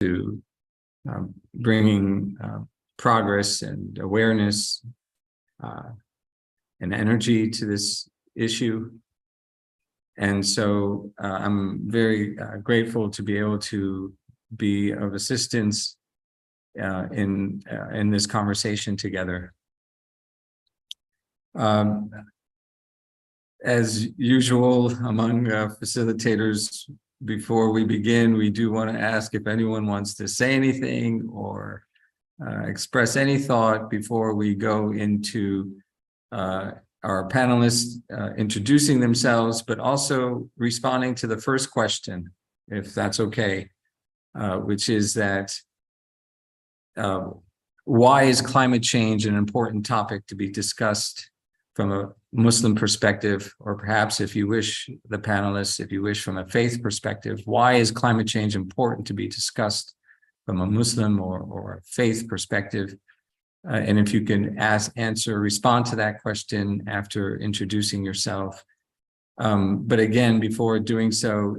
to bringing progress and awareness and energy to this issue. And so I'm very grateful to be able to be of assistance in this conversation together. As usual among facilitators, before we begin, we do want to ask if anyone wants to say anything or express any thought before we go into our panelists introducing themselves, but also responding to the first question, if that's okay, which is that why is climate change an important topic to be discussed from a Muslim perspective, or perhaps if you wish, the panelists, if you wish, from a faith perspective, why is climate change important to be discussed from a Muslim or a faith perspective? And if you can respond to that question after introducing yourself. But again, before doing so,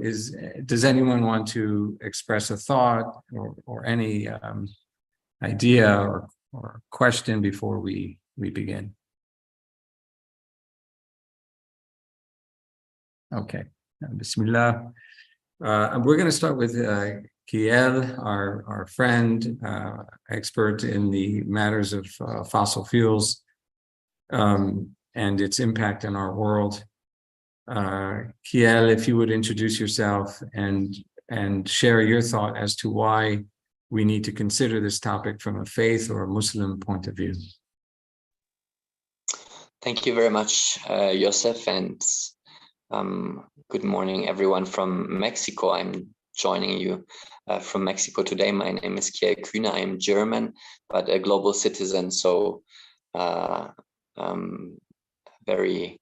does anyone want to express a thought or any idea or question before we begin? Okay, Bismillah. We're going to start with Kiel, our friend, expert in the matters of fossil fuels and its impact on our world. Kiel, if you would introduce yourself and share your thought as to why we need to consider this topic from a faith or a Muslim point of view. Thank you very much, Yosef, and good morning, everyone from Mexico. I'm joining you from Mexico today. My name is Kiel Kühne. I'm German, but a global citizen, so very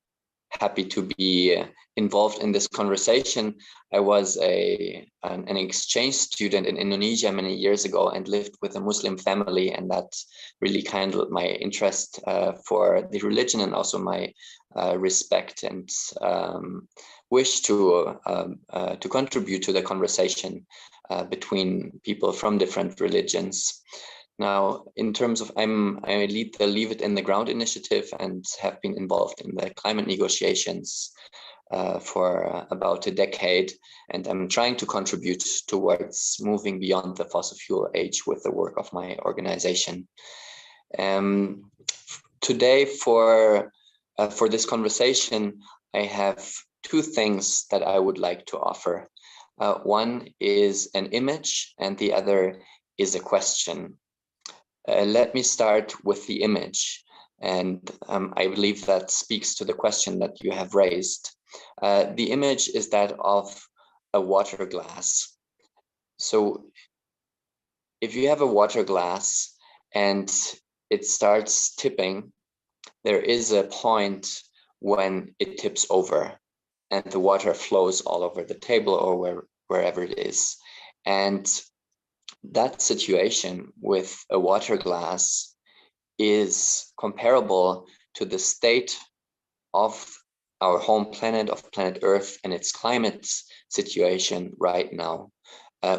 happy to be involved in this conversation. I was an exchange student in Indonesia many years ago and lived with a Muslim family, and that really kindled my interest for the religion and also my respect and wish to contribute to the conversation between people from different religions. Now, in terms of, I lead the Leave It in the Ground initiative and have been involved in the climate negotiations for about a decade, and I'm trying to contribute towards moving beyond the fossil fuel age with the work of my organization. Today, for this conversation, I have two things that I would like to offer. One is an image, and the other is a question. Let me start with the image, and I believe that speaks to the question that you have raised. The image is that of a water glass. So if you have a water glass and it starts tipping, there is a point when it tips over and the water flows all over the table or wherever it is. And that situation with a water glass is comparable to the state of our home planet, of planet Earth, and its climate situation right now.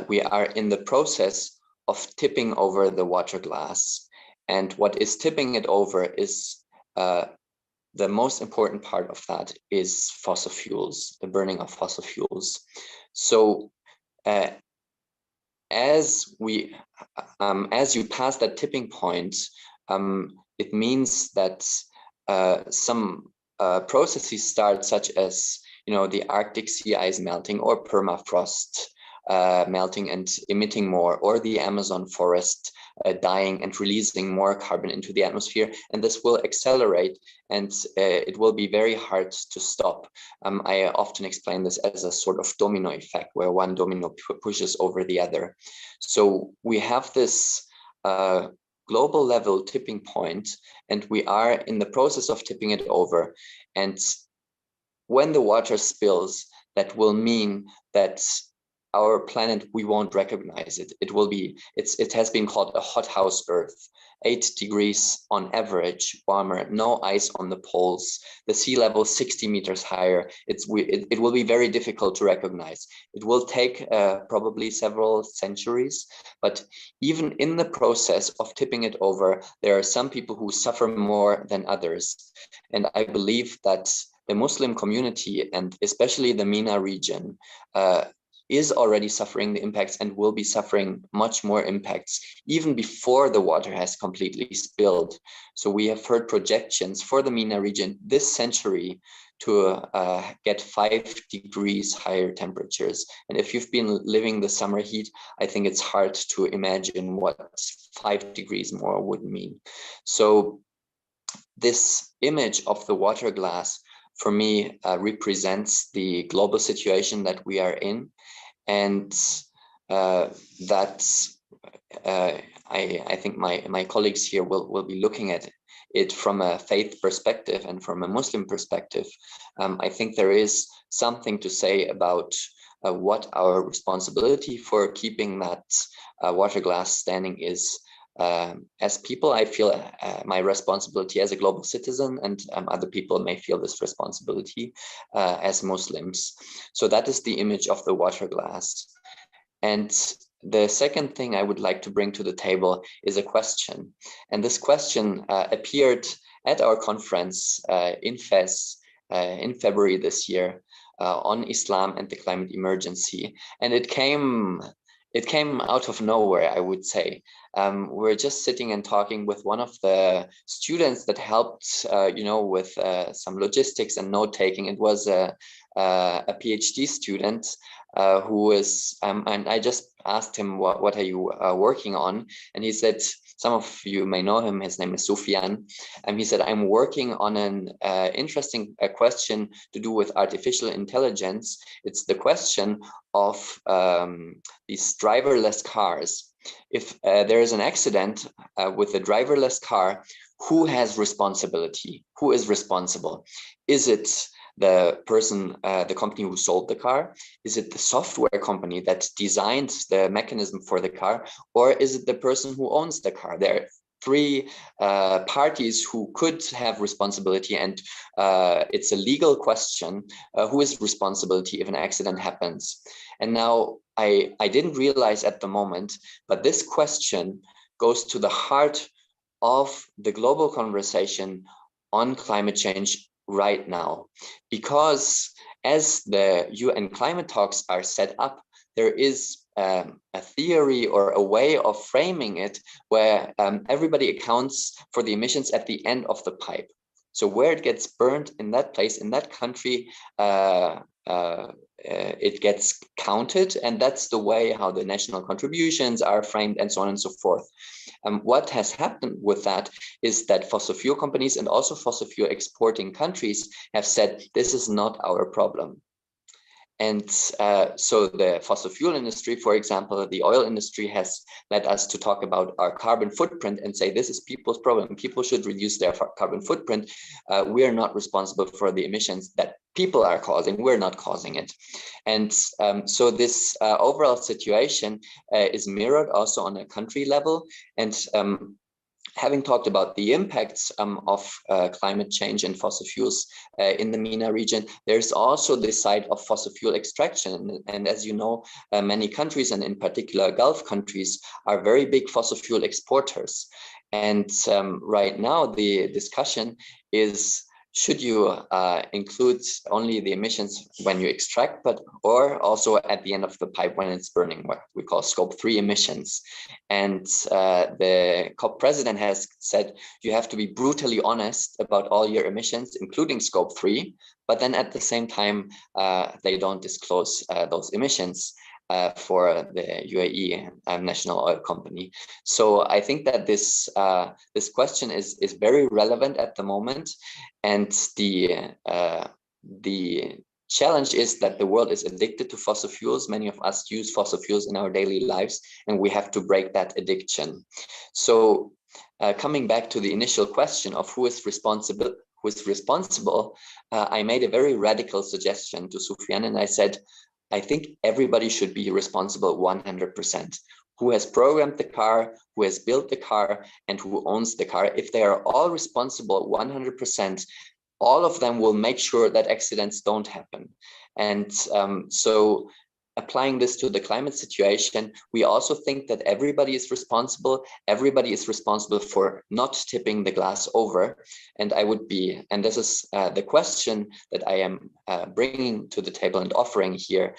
We are in the process of tipping over the water glass. And what is tipping it over is the most important part of that is fossil fuels, the burning of fossil fuels. So as you pass that tipping point, it means that some processes start, such as the Arctic sea ice melting or permafrost melting and emitting more, or the Amazon forest dying and releasing more carbon into the atmosphere, and this will accelerate, and it will be very hard to stop. I often explain this as a sort of domino effect, where one domino pushes over the other. So we have this global level tipping point, and we are in the process of tipping it over. And when the water spills, that will mean that our planet, we won't recognize it. It has been called a hothouse Earth. 8 degrees on average warmer, no ice on the poles, the sea level 60 meters higher. It will be very difficult to recognize. It will take probably several centuries, but even in the process of tipping it over, there are some people who suffer more than others. And I believe that the Muslim community, and especially the MENA region, is already suffering the impacts and will be suffering much more impacts even before the water has completely spilled. So we have heard projections for the MENA region this century to get 5 degrees higher temperatures. And if you've been living the summer heat, I think it's hard to imagine what 5 degrees more would mean. So this image of the water glass, for me, represents the global situation that we are in. And I think my colleagues here will be looking at it from a faith perspective and from a Muslim perspective. I think there is something to say about what our responsibility for keeping that water glass standing is. As people, I feel my responsibility as a global citizen, and other people may feel this responsibility as Muslims. So that is the image of the water glass. And the second thing I would like to bring to the table is a question. And this question appeared at our conference in Fez in February this year on Islam and the climate emergency. And it came out of nowhere, I would say. We're just sitting and talking with one of the students that helped, with some logistics and note taking. It was a PhD student who is, and I just asked him, what are you working on? And he said, some of you may know him, his name is Sufyan. And he said, I'm working on an interesting question to do with artificial intelligence. It's the question of these driverless cars. If there is an accident with a driverless car, who has responsibility? Who is responsible? Is it the person, the company who sold the car? Is it the software company that designed the mechanism for the car? Or is it the person who owns the car? There are 3 parties who could have responsibility, and it's a legal question. Who is responsibility if an accident happens? And now I didn't realize at the moment, but this question goes to the heart of the global conversation on climate change right now, because as the UN climate talks are set up, there is a theory or a way of framing it where everybody accounts for the emissions at the end of the pipe. So where it gets burned in that place, in that country, it gets counted, and that's the way how the national contributions are framed, and so on and so forth. What has happened with that is that fossil fuel companies and also fossil fuel exporting countries have said, this is not our problem. And so the fossil fuel industry, for example, the oil industry, has led us to talk about our carbon footprint and say, this is people's problem. People should reduce their carbon footprint. We are not responsible for the emissions that people are causing. We're not causing it. And so this overall situation is mirrored also on a country level. And having talked about the impacts of climate change and fossil fuels in the MENA region, there's also the side of fossil fuel extraction. And as you know, many countries, and in particular Gulf countries, are very big fossil fuel exporters. And right now, the discussion is, should you include only the emissions when you extract, or also at the end of the pipe when it's burning, what we call Scope 3 emissions. And the COP president has said you have to be brutally honest about all your emissions, including Scope 3, but then at the same time, they don't disclose those emissions for the UAE national oil company. So I think that this question is very relevant at the moment, and the challenge is that the world is addicted to fossil fuels. Many of us use fossil fuels in our daily lives, and we have to break that addiction. So coming back to the initial question of who is responsible, I made a very radical suggestion to Sufyan, and I said, I think everybody should be responsible 100%. Who has programmed the car, who has built the car, and who owns the car. If they are all responsible 100%, all of them will make sure that accidents don't happen. And so applying this to the climate situation, we also think that everybody is responsible. Everybody is responsible for not tipping the glass over. And I would be, and this is the question that I am bringing to the table and offering here,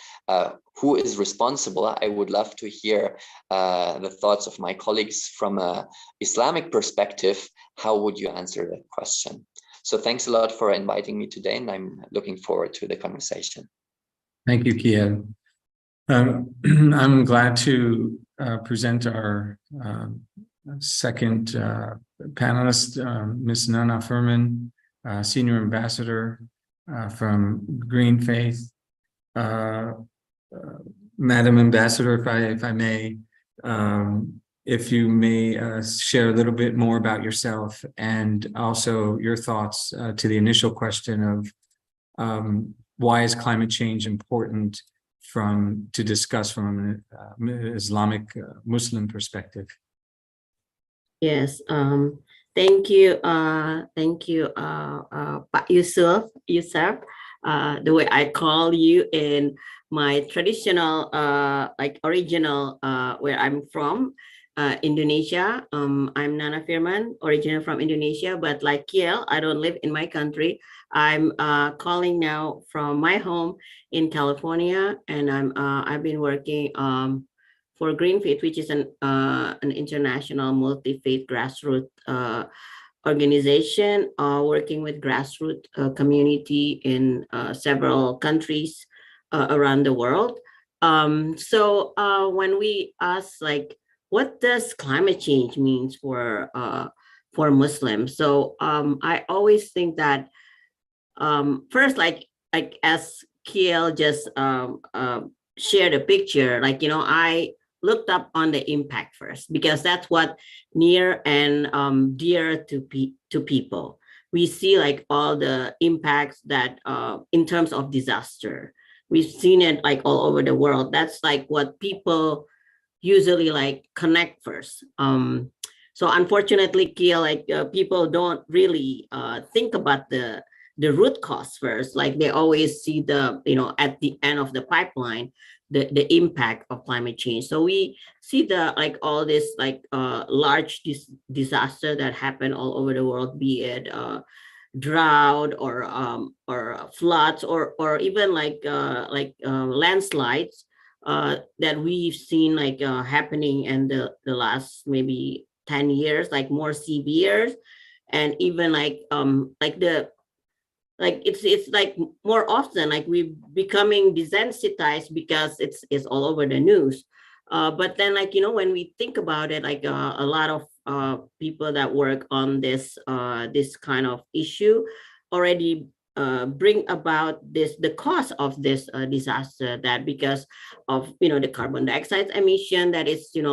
who is responsible? I would love to hear the thoughts of my colleagues from an Islamic perspective. How would you answer that question? So thanks a lot for inviting me today, and I'm looking forward to the conversation. Thank you, Kia. I'm glad to present our second panelist, Ms. Nana Furman, Senior Ambassador from Green Faith. Madam Ambassador, if I may, if you may share a little bit more about yourself and also your thoughts to the initial question of why is climate change important to discuss from an Islamic Muslim perspective. Yes, thank you, Pak Yusuf, the way I call you in my traditional, original, where I'm from, Indonesia. I'm Nana Firman, originally from Indonesia, but like Kiel, I don't live in my country. I'm calling now from my home in California, and I've been working for Green Faith, which is an international multi-faith grassroots organization, working with grassroots community in several countries around the world. So when we ask, like, what does climate change means for Muslims? So I always think that first, like as Kiel just shared a picture, like, you know, I looked up on the impact first, because that's what near and dear to people. We see like all the impacts that in terms of disaster, we've seen it like all over the world. That's like what people usually like connect first. So unfortunately, Kiel, like people don't really think about the root cause first. Like they always see the, you know, at the end of the pipeline, the impact of climate change. So we see the like all this like large disaster that happen all over the world, be it drought or floods or even like landslides that we've seen like happening in the last maybe 10 years, like more severe, and even like it's like more often like we're becoming desensitized because it's all over the news. But then, like, you know, when we think about it, like a lot of people that work on this kind of issue already bring about the cause of this disaster, that because of, you know, the carbon dioxide emission that is, you know,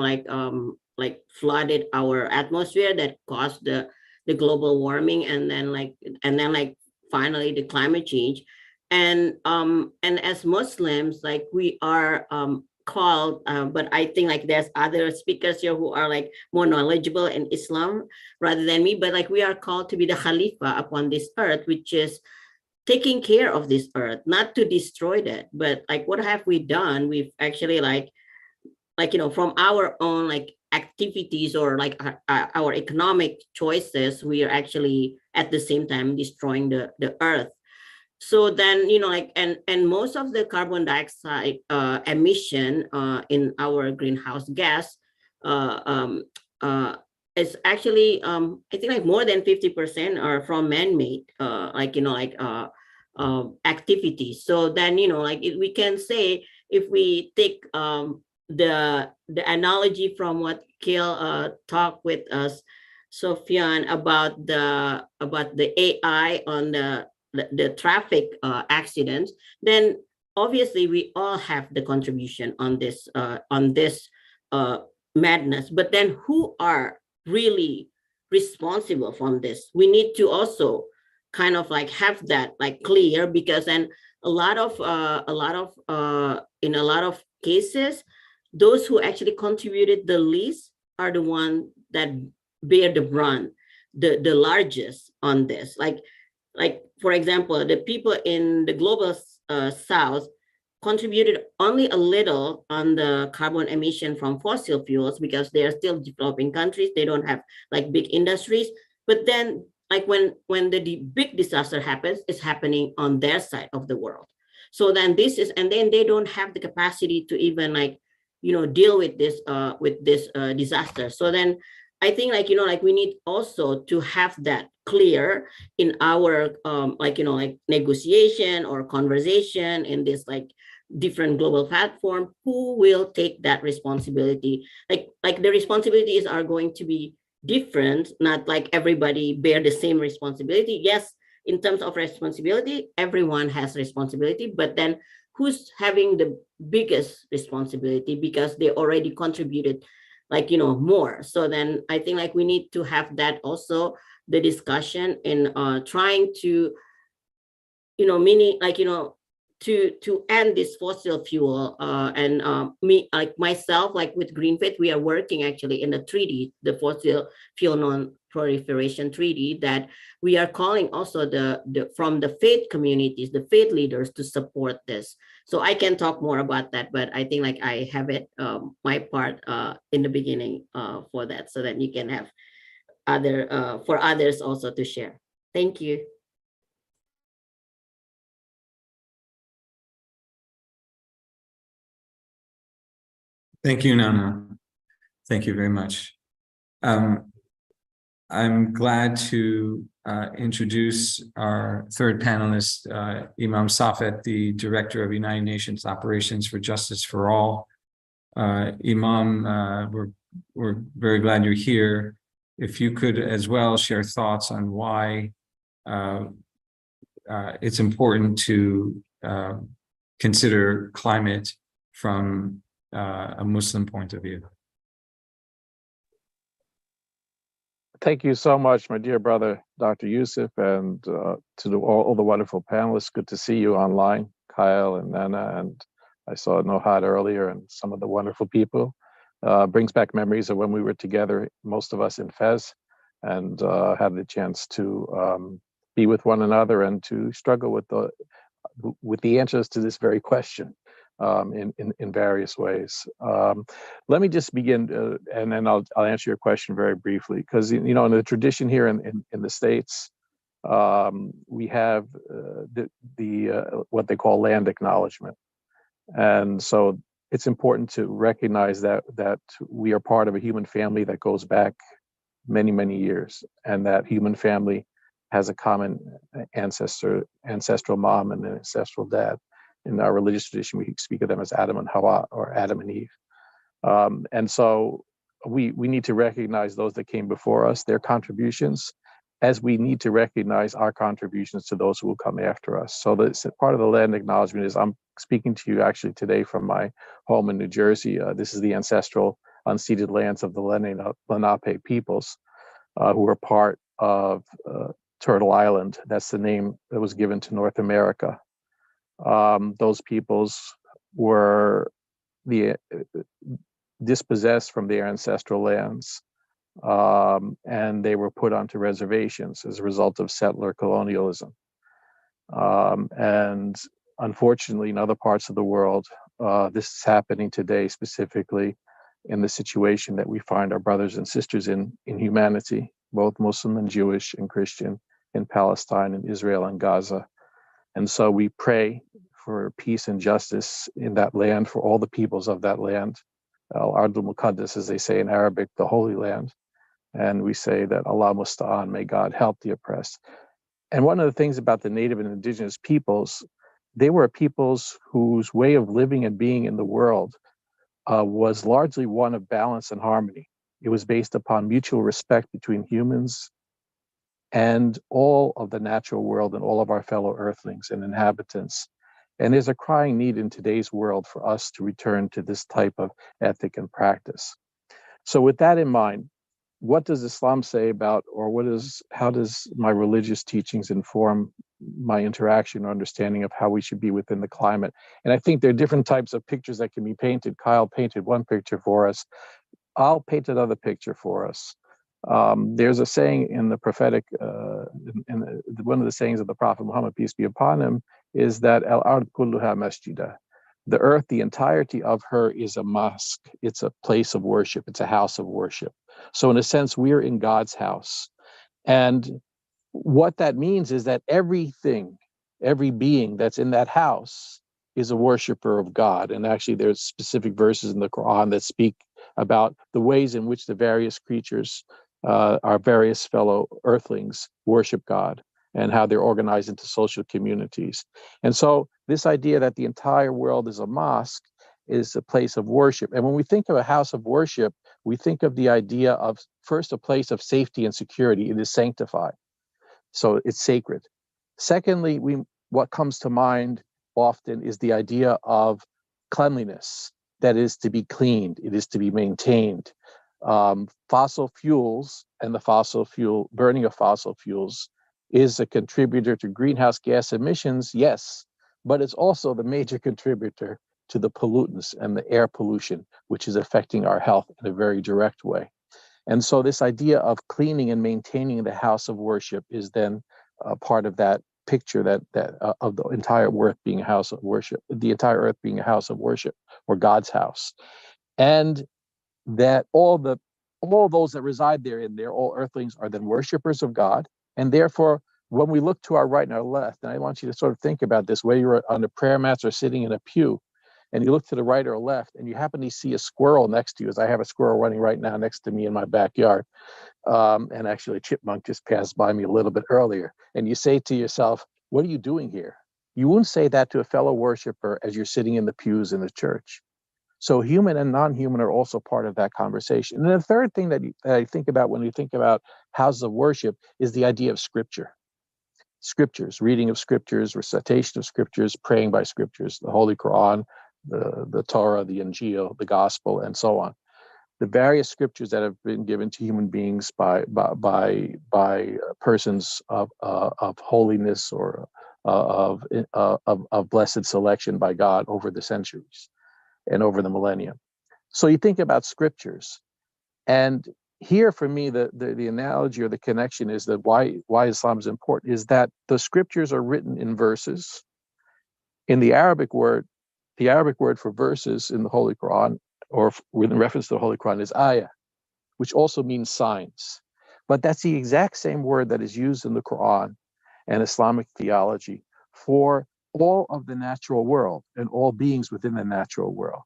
like flooded our atmosphere, that caused the global warming, and then finally the climate change. And as Muslims, like we are called, but I think like there's other speakers here who are like more knowledgeable in Islam rather than me, but like we are called to be the Khalifa upon this earth, which is taking care of this earth, not to destroy that. But like, what have we done? We've actually like, you know, from our own like activities or like our economic choices, we are actually at the same time destroying the earth. So then, you know, like, and most of the carbon dioxide emission in our greenhouse gas is actually, I think like more than 50% are from man-made, like, you know, like activities. So then, you know, like we can say, if we take the analogy from what Kiel talked with us, Sofian, about the AI on the traffic accidents, then obviously we all have the contribution on this madness. But then who are really responsible from this? We need to also kind of like have that like clear, because then in a lot of cases, those who actually contributed the least are the one that bear the brunt, the largest on this. Like for example, the people in the global south contributed only a little on the carbon emission from fossil fuels because they are still developing countries. They don't have like big industries. But then like when the big disaster happens, it's happening on their side of the world. So then and then they don't have the capacity to even like, deal with this disaster. So then I think like, like we need also to have that clear in our like, like negotiation or conversation in this like different global platform, who will take that responsibility. Like the responsibilities are going to be different, not like everybody bear the same responsibility. Yes, in terms of responsibility, everyone has responsibility, but then who's having the biggest responsibility because they already contributed like, more. So then I think like we need to have that also, the discussion in trying to, meaning like, to end this fossil fuel, and me, like myself, like with Green Faith, we are working actually in the treaty, the fossil fuel non-proliferation treaty, that we are calling also the from the faith communities, the faith leaders, to support this. So I can talk more about that, but I think like I have it my part in the beginning for that, so that you can have for others also to share. Thank you. Thank you, Nana. Thank you very much. I'm glad to introduce our third panelist, Imam Safet, the Director of United Nations Operations for Justice for All. Imam, we're very glad you're here. If you could as well share thoughts on why it's important to consider climate from a Muslim point of view. Thank you so much, my dear brother, Dr. Yusuf, and to all the wonderful panelists. Good to see you online, Kyle and Nana, and I saw Nohad earlier, and some of the wonderful people. Brings back memories of when we were together, most of us in Fez, and had the chance to be with one another and to struggle with the answers to this very question. In various ways. Let me just begin, and then I'll answer your question very briefly, because in the tradition here in the States, we have what they call land acknowledgement, and so it's important to recognize that we are part of a human family that goes back many years, and that human family has a common ancestral mom and an ancestral dad. In our religious tradition, we speak of them as Adam and Hawa, or Adam and Eve. And so we need to recognize those that came before us, their contributions, as we need to recognize our contributions to those who will come after us. So part of the land acknowledgement is, I'm speaking to you actually today from my home in New Jersey. This is the ancestral unceded lands of the Lenape peoples, who are part of Turtle Island. That's the name that was given to North America. Those peoples were dispossessed from their ancestral lands, and they were put onto reservations as a result of settler colonialism. And unfortunately, in other parts of the world, this is happening today, specifically in the situation that we find our brothers and sisters in humanity, both Muslim and Jewish and Christian, in Palestine and Israel and Gaza. And so we pray for peace and justice in that land, for all the peoples of that land. Al-Ardul Muqaddas, as they say in Arabic, the Holy Land. And we say that Allah Musta'an, may God help the oppressed. And one of the things about the native and indigenous peoples, they were peoples whose way of living and being in the world was largely one of balance and harmony. It was based upon mutual respect between humans and all of the natural world and all of our fellow earthlings and inhabitants. And there's a crying need in today's world for us to return to this type of ethic and practice. So with that in mind, what does Islam say about, or how does my religious teachings inform my interaction or understanding of how we should be within the climate? And I think there are different types of pictures that can be painted. Kyle painted one picture for us. I'll paint another picture for us. There's a saying in the prophetic, one of the sayings of the Prophet Muhammad, peace be upon him, is that al-ard kulluha masjida. The earth, the entirety of her is a mosque. It's a place of worship. It's a house of worship. So in a sense, we're in God's house. And what that means is that everything, every being that's in that house is a worshiper of God. And actually, there's specific verses in the Quran that speak about the ways in which the various creatures, our various fellow earthlings, worship God, and how they're organized into social communities. And so this idea that the entire world is a mosque is a place of worship. And when we think of a house of worship, we think of the idea of, first, a place of safety and security. It is sanctified, so it's sacred. Secondly, what comes to mind often is the idea of cleanliness, that is to be cleaned, it is to be maintained. Fossil fuels and the burning of fossil fuels is a contributor to greenhouse gas emissions, yes, but it's also the major contributor to the pollutants and the air pollution, which is affecting our health in a very direct way. And so this idea of cleaning and maintaining the house of worship is then part of that picture that of the entire earth being a house of worship, the entire earth being a house of worship, or God's house. And that all those that reside therein, all earthlings, are then worshipers of God. And therefore, when we look to our right and our left, and I want you to sort of think about this, whether you're on the prayer mats or sitting in a pew, and you look to the right or left, and you happen to see a squirrel next to you, as I have a squirrel running right now next to me in my backyard, and actually a chipmunk just passed by me a little bit earlier, and you say to yourself, what are you doing here? You wouldn't say that to a fellow worshiper as you're sitting in the pews in the church. So human and non-human are also part of that conversation. And the third thing that I think about when you think about houses of worship is the idea of scripture. Scriptures, reading of scriptures, recitation of scriptures, praying by scriptures, the Holy Quran, the Torah, the Injil, the Gospel, and so on. The various scriptures that have been given to human beings by persons of holiness or of blessed selection by God over the centuries and over the millennia. So you think about scriptures, and here for me the analogy or the connection is that why Islam is important is that the scriptures are written in verses. In the Arabic word for verses in the Holy Quran, or with reference to the Holy Quran, is ayah, which also means signs. But that's the exact same word that is used in the Quran and Islamic theology for all of the natural world and all beings within the natural world.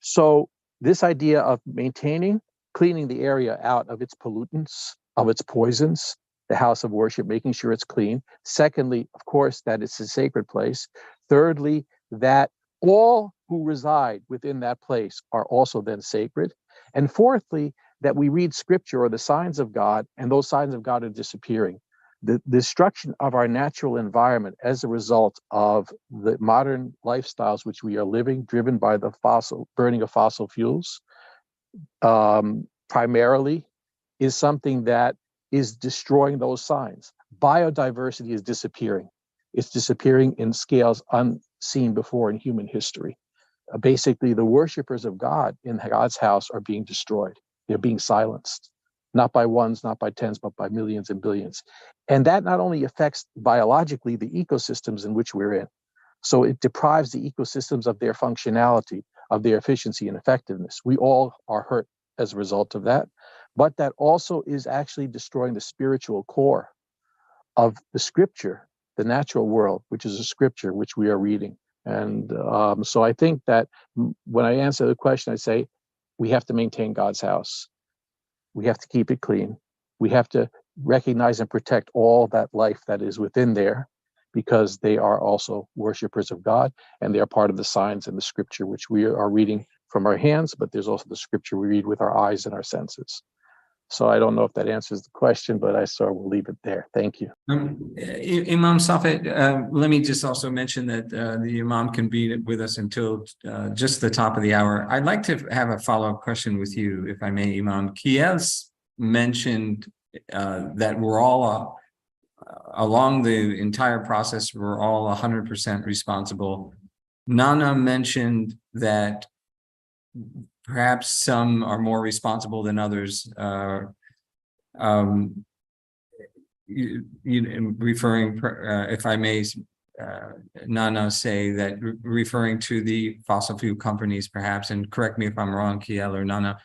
So this idea of maintaining, cleaning the area out of its pollutants, of its poisons, the house of worship, making sure it's clean. Secondly, of course, that it's a sacred place. Thirdly, that all who reside within that place are also then sacred. And fourthly, that we read scripture or the signs of God, and those signs of God are disappearing. The destruction of our natural environment as a result of the modern lifestyles which we are living, driven by the burning of fossil fuels, primarily, is something that is destroying those signs. Biodiversity is disappearing. It's disappearing in scales unseen before in human history. Basically, the worshipers of God in God's house are being destroyed. They're being silenced, not by ones, not by tens, but by millions and billions. And that not only affects biologically the ecosystems in which we're in, so it deprives the ecosystems of their functionality, of their efficiency and effectiveness. We all are hurt as a result of that, but that also is actually destroying the spiritual core of the scripture, the natural world, which is a scripture which we are reading. And so I think that when I answer the question, I say, we have to maintain God's house. We have to keep it clean. We have to recognize and protect all that life that is within there, because they are also worshipers of God, and they are part of the signs and the scripture which we are reading from our hands, but there's also the scripture we read with our eyes and our senses. So I don't know if that answers the question, but I sort of will leave it there. Thank you. Imam Safed, let me just also mention that the Imam can be with us until just the top of the hour. I'd like to have a follow-up question with you, if I may, Imam. Qui est mentioned that we're all along the entire process, we're all 100% responsible. Nana mentioned that perhaps some are more responsible than others. Referring, if I may, Nana, say that referring to the fossil fuel companies, perhaps, and correct me if I'm wrong, Kiel or Nana.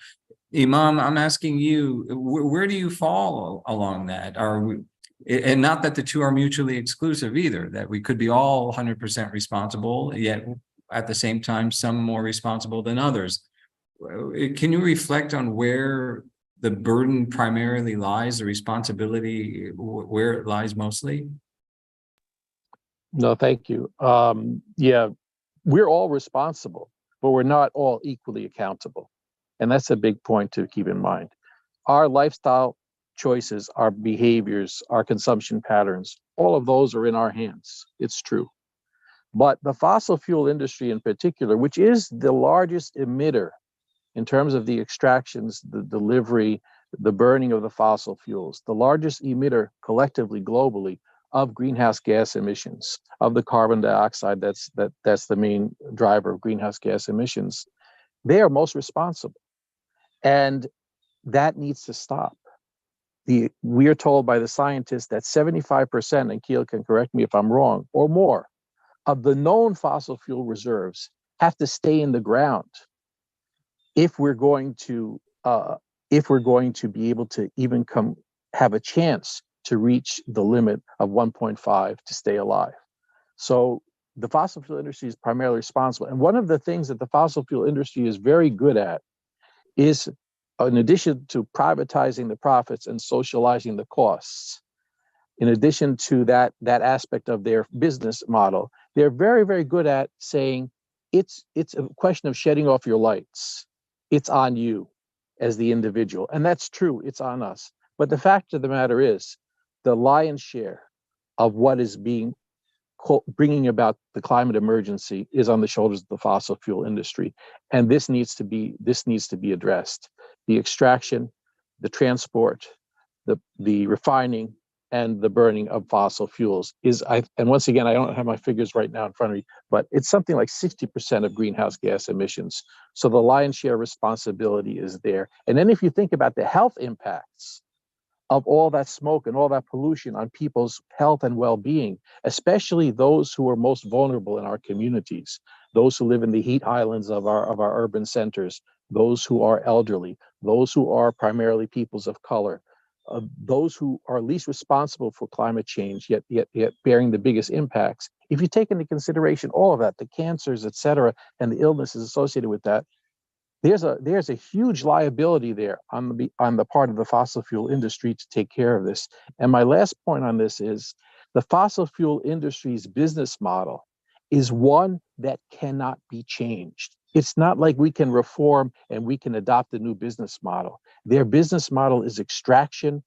Imam, I'm asking you, where do you fall along that? Are we, and not that the two are mutually exclusive either, that we could be all 100% responsible, yet at the same time, some more responsible than others. Can you reflect on where the burden primarily lies, the responsibility, where it lies mostly? No, thank you. Yeah, we're all responsible, but we're not all equally accountable. And that's a big point to keep in mind. Our lifestyle choices, our behaviors, our consumption patterns, all of those are in our hands. It's true. But the fossil fuel industry in particular, which is the largest emitter in terms of the extractions, the delivery, the burning of the fossil fuels, the largest emitter collectively, globally, of greenhouse gas emissions, of the carbon dioxide that's the main driver of greenhouse gas emissions, they are most responsible. And that needs to stop. We are told by the scientists that 75%, and Kiel can correct me if I'm wrong, or more, of the known fossil fuel reserves have to stay in the ground if we're going to be able to even have a chance to reach the limit of 1.5 to stay alive. So the fossil fuel industry is primarily responsible. And one of the things that the fossil fuel industry is very good at is, in addition to privatizing the profits and socializing the costs, in addition to that aspect of their business model, they're very, very good at saying it's a question of shedding off your lights. It's on you as the individual. And that's true, it's on us. But the fact of the matter is, the lion's share of what is bringing about the climate emergency is on the shoulders of the fossil fuel industry. And this needs to be addressed. The extraction, the transport, the refining, and the burning of fossil fuels and once again, I don't have my figures right now in front of me, but it's something like 60% of greenhouse gas emissions. So the lion's share responsibility is there. And then if you think about the health impacts of all that smoke and all that pollution on people's health and well-being, especially those who are most vulnerable in our communities, those who live in the heat islands of our urban centers, those who are elderly, those who are primarily peoples of color, those who are least responsible for climate change, yet bearing the biggest impacts. If you take into consideration all of that, the cancers, et cetera, and the illnesses associated with that, there's a huge liability there on the part of the fossil fuel industry to take care of this. And my last point on this is the fossil fuel industry's business model is one that cannot be changed. It's not like we can reform and we can adopt a new business model. Their business model is extraction,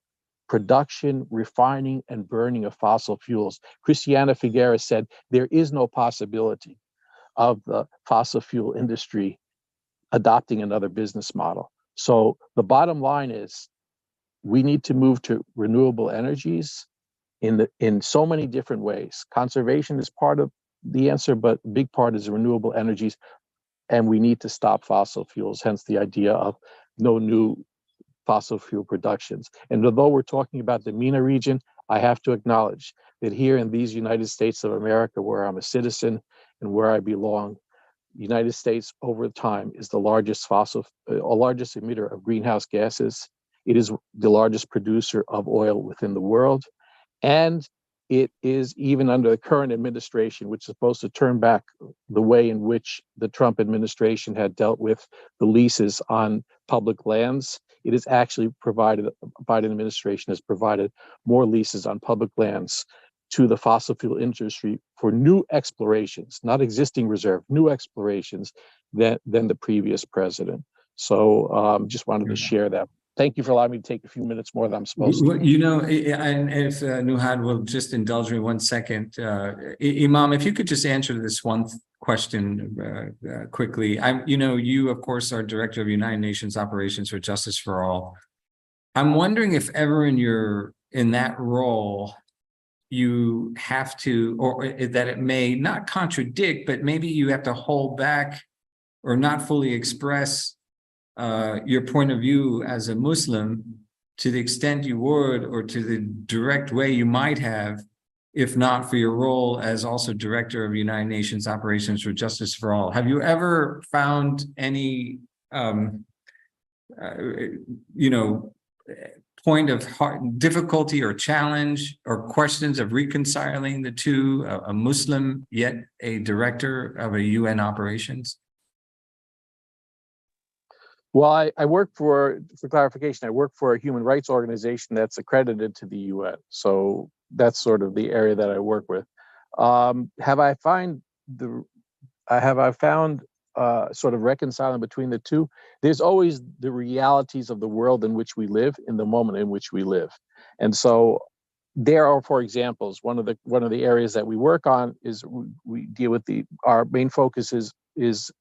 production, refining, and burning of fossil fuels. Christiana Figueres said there is no possibility of the fossil fuel industry adopting another business model. So the bottom line is we need to move to renewable energies in so many different ways. Conservation is part of the answer, but a big part is renewable energies. And we need to stop fossil fuels, hence the idea of no new fossil fuel productions. And although we're talking about the MENA region, I have to acknowledge that here in these United States of America, where I'm a citizen and where I belong, the United States over time is the largest emitter of greenhouse gases. It is the largest producer of oil within the world. And it is, even under the current administration, which is supposed to turn back the way in which the Trump administration had dealt with the leases on public lands, it is actually the Biden administration has provided more leases on public lands to the fossil fuel industry for new explorations, not existing reserve, new explorations than the previous president. So just wanted to share that. Thank you for allowing me to take a few minutes more than I'm supposed to. You know, and if Nuhad will just indulge me 1 second, Imam, if you could just answer this one question quickly. You of course are Director of United Nations Operations for Justice for All. I'm wondering if ever in that role, you have to, or that it may not contradict, but maybe you have to hold back or not fully express your point of view as a Muslim to the extent you would, or to the direct way you might have, if not for your role as also director of United Nations Operations for Justice for All. Have you ever found any, point of difficulty or challenge or questions of reconciling the two, a Muslim yet a director of a UN operations? Well, I work for clarification, I work for a human rights organization that's accredited to the UN. So that's sort of the area that I work with. Have I found sort of reconciling between the two? There's always the realities of the world in which we live, in the moment in which we live. And so there are, for examples, one of the areas that we work on is we deal with our main focus is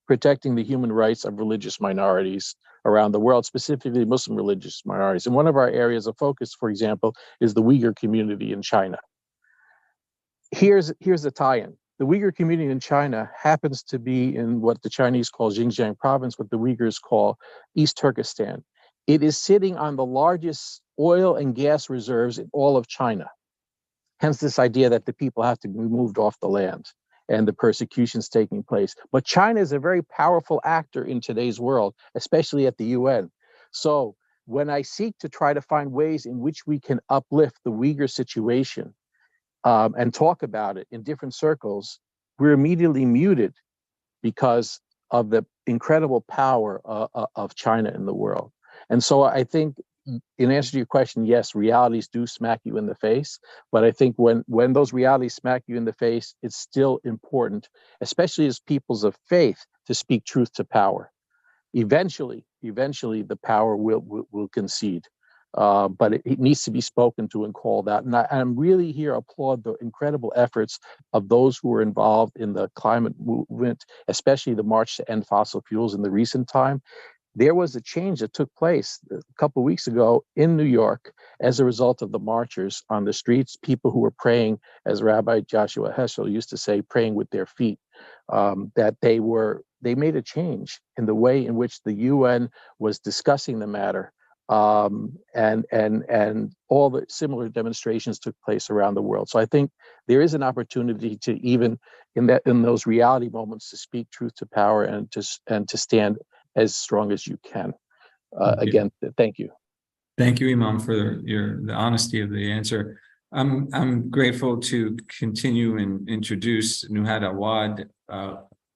protecting the human rights of religious minorities around the world, specifically Muslim religious minorities. And one of our areas of focus, for example, is the Uyghur community in China. Here's the tie-in. The Uyghur community in China happens to be in what the Chinese call Xinjiang province, what the Uyghurs call East Turkestan. It is sitting on the largest oil and gas reserves in all of China. Hence this idea that the people have to be moved off the land and the persecutions taking place. But China is a very powerful actor in today's world, especially at the UN. So when I seek to try to find ways in which we can uplift the Uyghur situation and talk about it in different circles, we're immediately muted because of the incredible power of China in the world. And so I think, in answer to your question, yes, realities do smack you in the face. But I think when those realities smack you in the face, it's still important, especially as peoples of faith, to speak truth to power. Eventually, the power will concede. But it needs to be spoken to and called out. And I'm really here applaud the incredible efforts of those who were involved in the climate movement, especially the March to End Fossil Fuels in the recent time. There was a change that took place a couple of weeks ago in New York as a result of the marchers on the streets, people who were praying, as Rabbi Joshua Heschel used to say, praying with their feet, that they made a change in the way in which the UN was discussing the matter. And all the similar demonstrations took place around the world. So I think there is an opportunity to, even in those reality moments, to speak truth to power and to stand as strong as you can. Again, thank you. Thank you, Imam, for the honesty of the answer. I'm grateful to continue and introduce Nuhad Awad,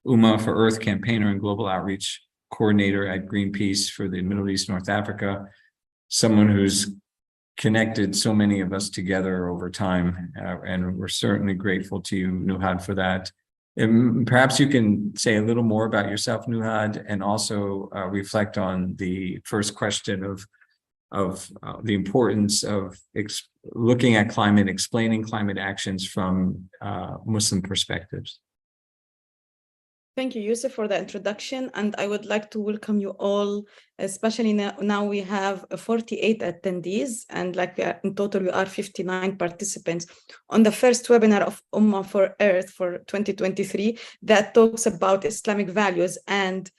Ummah for Earth campaigner and global outreach coordinator at Greenpeace for the Middle East, North Africa, someone who's connected so many of us together over time, and we're certainly grateful to you, Nuhad, for that. And perhaps you can say a little more about yourself, Nuhad, and also reflect on the first question of the importance of looking at climate, explaining climate actions from Muslim perspectives. Thank you, Yusuf, for the introduction. And I would like to welcome you all, especially now we have 48 attendees, and in total we are 59 participants on the first webinar of Ummah for Earth for 2023 that talks about Islamic values and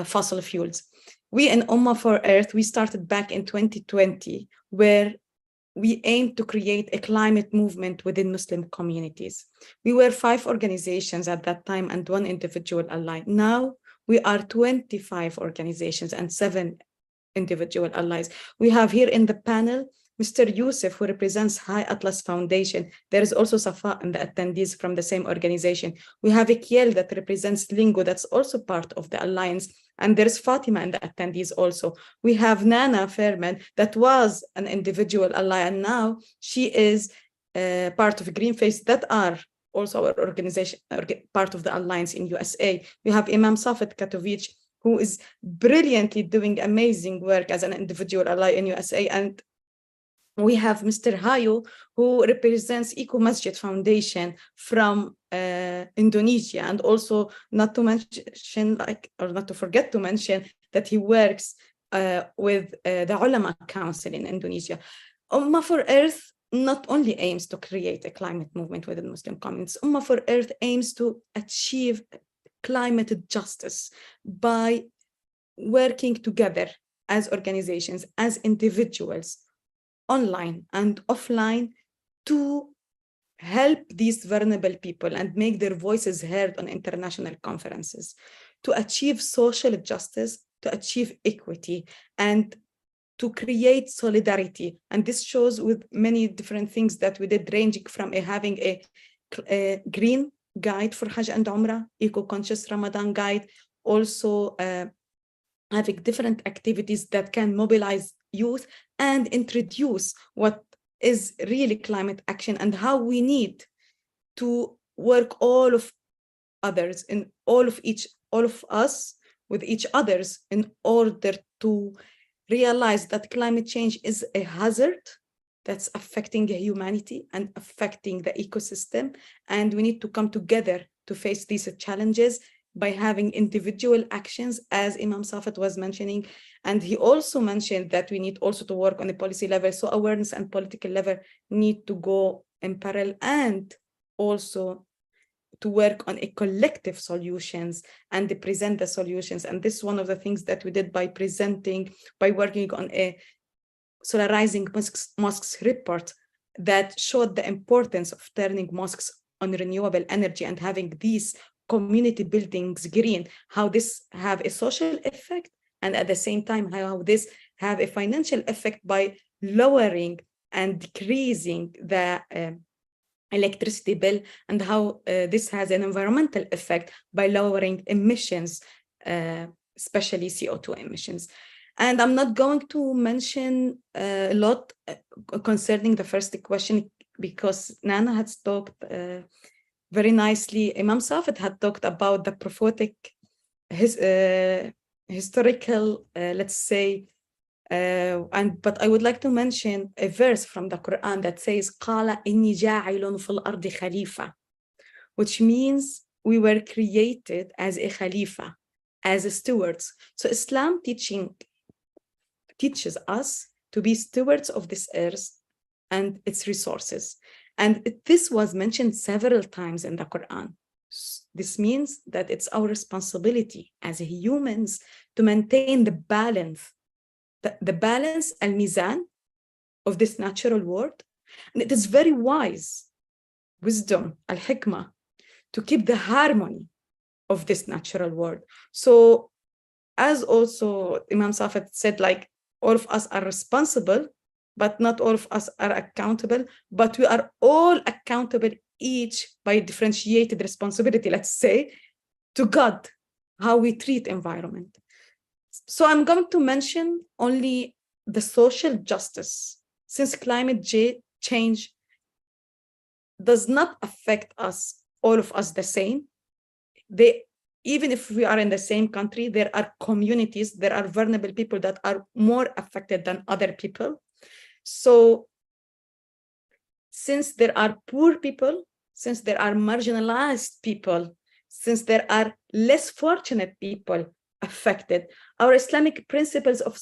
fossil fuels. We in Ummah for Earth, we started back in 2020, where we aimed to create a climate movement within Muslim communities. We were 5 organizations at that time and 1 individual ally. Now we are 25 organizations and 7 individual allies. We have here in the panel Mr. Yusuf, who represents High Atlas Foundation. There is also Safa and the attendees from the same organization. We have Ikiel that represents Lingo, that's also part of the alliance. And there's Fatima and the attendees also. We have Nana Fairman that was an individual ally, and now she is part of Greenpeace that are also our organization, part of the alliance in USA. We have Imam Safet Katovic, who is brilliantly doing amazing work as an individual ally in USA. And we have Mr. Hayo, who represents Eco Masjid Foundation from Indonesia, and also not to forget to mention that he works with the Ulama Council in Indonesia. Ummah for Earth not only aims to create a climate movement within Muslim communities. Ummah for Earth aims to achieve climate justice by working together as organizations, as individuals, online and offline, to help these vulnerable people and make their voices heard on international conferences, to achieve social justice, to achieve equity, and to create solidarity. And this shows with many different things that we did, ranging from having a green guide for Hajj and Umrah, eco-conscious Ramadan guide, also having different activities that can mobilize youth and introduce what is really climate action and how we need to work all of others in all of us with each others in order to realize that climate change is a hazard that's affecting humanity and affecting the ecosystem. And we need to come together to face these challenges by having individual actions, as Imam Safat was mentioning. And he also mentioned that we need also to work on the policy level. So awareness and political level need to go in parallel, and also to work on a collective solutions and to present the solutions. And this is one of the things that we did by working on a solarizing mosques report that showed the importance of turning mosques on renewable energy and having these community buildings green, how this have a social effect, and at the same time how this have a financial effect by lowering and decreasing the electricity bill, and how this has an environmental effect by lowering emissions, especially CO2 emissions. And I'm not going to mention a lot concerning the first question, because Nana has talked very nicely. Imam Safat had talked about the prophetic, historical, let's say, but I would like to mention a verse from the Quran that says, قَالَ إِنِّي جَاعِلٌ فِي الْأَرْضِ خَلِيفَةً, which means we were created as a khalifa, as a stewards. So Islam teaches us to be stewards of this earth and its resources. And this was mentioned several times in the Quran. This means that it's our responsibility as humans to maintain the balance, al-mizan of this natural world. And it is very wise, wisdom, al-hikmah, to keep the harmony of this natural world. So as also Imam Safat said, like, all of us are responsible, but not all of us are accountable, but we are all accountable, each by differentiated responsibility, let's say, to God, how we treat environment. So I'm going to mention only the social justice, since climate change does not affect us, all of us, the same. Even if we are in the same country, there are communities, there are vulnerable people that are more affected than other people. So since there are poor people, since there are marginalized people, since there are less fortunate people affected, our Islamic principles of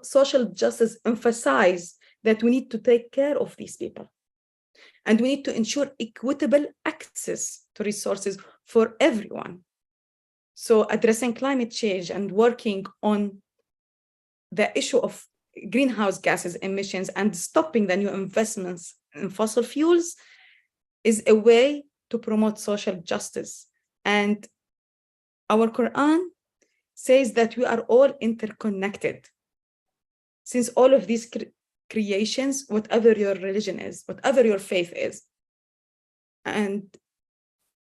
social justice emphasize that we need to take care of these people. And we need to ensure equitable access to resources for everyone. So addressing climate change and working on the issue of greenhouse gases emissions and stopping the new investments in fossil fuels is a way to promote social justice. And our Quran says that we are all interconnected. Since all of these creations, whatever your religion is, whatever your faith is, and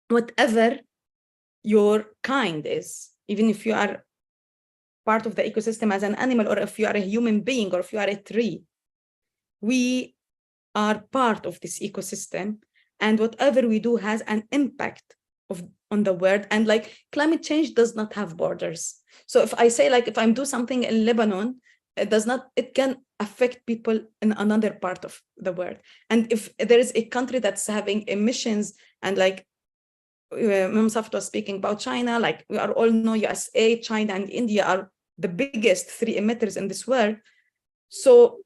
whatever your kind is, even if you are part of the ecosystem as an animal, or if you are a human being, or if you are a tree, we are part of this ecosystem, and whatever we do has an impact on the world. And like, climate change does not have borders. So if I say, like, if I'm doing something in Lebanon, it can affect people in another part of the world. And if there is a country that's having emissions, and like Imam Safat was speaking about China, like we are all know USA, China, and India are the biggest 3 emitters in this world. So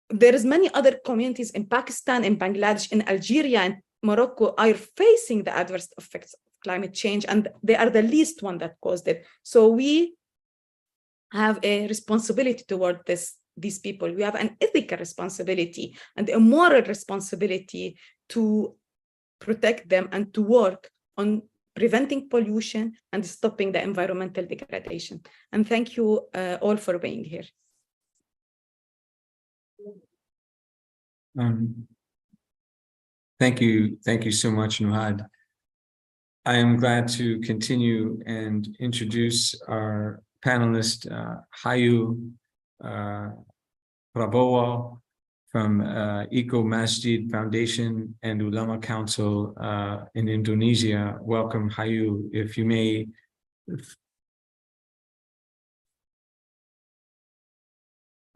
there is many other communities in Pakistan, in Bangladesh, in Algeria, and Morocco are facing the adverse effects of climate change, and they are the least one that caused it. So we have a responsibility toward these people. We have an ethical responsibility and a moral responsibility to protect them and to work on preventing pollution and stopping the environmental degradation. And thank you all for being here. Thank you so much, Nuhad. I am glad to continue and introduce our panelist, Hayu Prabowo from Eco Masjid Foundation and Ulama Council in Indonesia. Welcome, Hayu. If you may.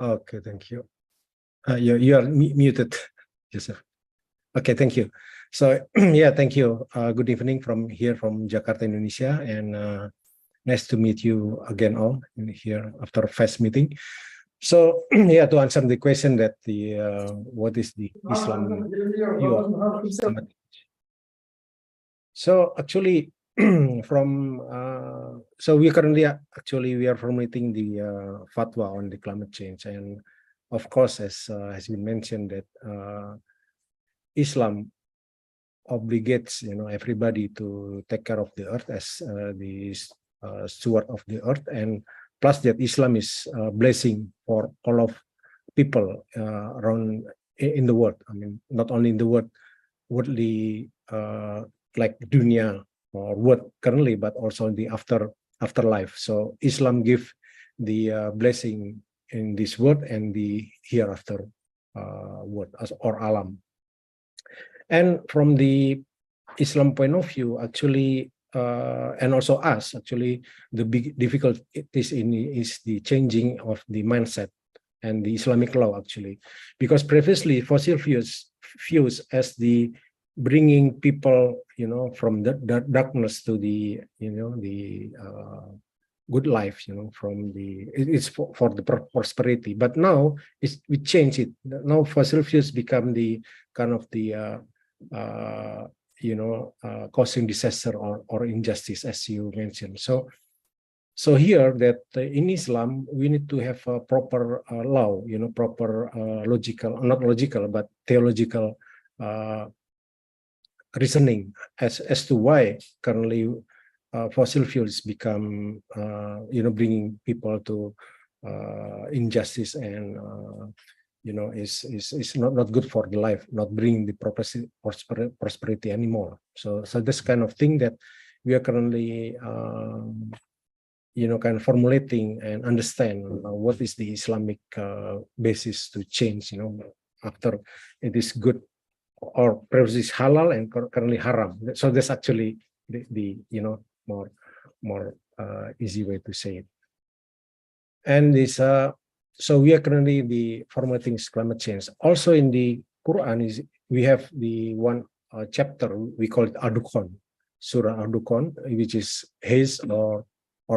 Okay, thank you. You are muted, Joseph. Okay, thank you. So yeah, thank you. Good evening from Jakarta, Indonesia, and nice to meet you again all here after first meeting. So yeah, to answer the question that what is the Islam view of climate change? So actually, so we currently we are formulating the fatwa on the climate change, and of course, as has been mentioned, that Islam obligates everybody to take care of the earth as the steward of the earth, and plus that Islam is blessing for all of people around in the world. I mean, not only in the world, worldly like dunya or world currently, but also in the afterlife. So Islam give the blessing in this world and the hereafter world or alam. And from the Islam point of view, actually, and also us, actually, the big difficulty is the changing of the mindset and the Islamic law, actually, because previously fossil fuels as the bringing people, from the darkness to the, the good life, from the it's for the prosperity. But now we change it. Now fossil fuels become the kind of the causing disaster or injustice, as you mentioned. So here that in Islam we need to have a proper law, proper not logical but theological reasoning as to why currently fossil fuels become bringing people to injustice and is not good for the life, not bringing the prosperity anymore. So this kind of thing that we are currently kind of formulating and understand what is the Islamic basis to change, after it is good or previously is halal and currently haram. So that's actually the more easy way to say it. And this so we are currently formatting climate change. Also in the Quran we have the one chapter we call it Ad-Dukhan, Surah Ad-Dukhan, which is haze or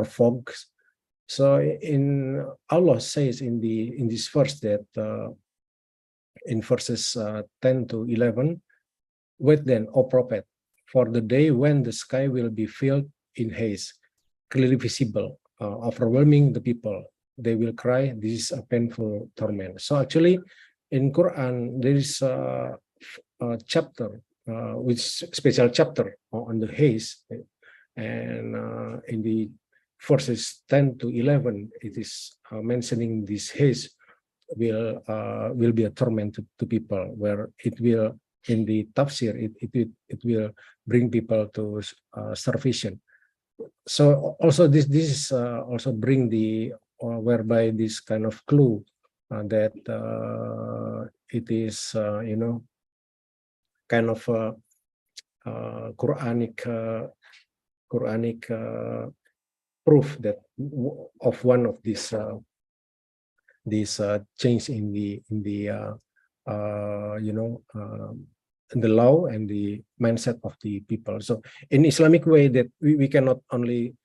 fog. So in Allah says in this verse that in verses 10 to 11, wait then, O Prophet, for the day when the sky will be filled in haze, clearly visible, overwhelming the people. They will cry, this is a painful torment. So actually in Quran there is a chapter, which special chapter on the haze, and in the verses 10 to 11 it is mentioning this haze will be a torment to people, where it will, in the tafsir, it will bring people to starvation. So also this is also bring the whereby this kind of clue that it is kind of Quranic proof that of one of these change in the law and the mindset of the people. So in Islamic way that we cannot only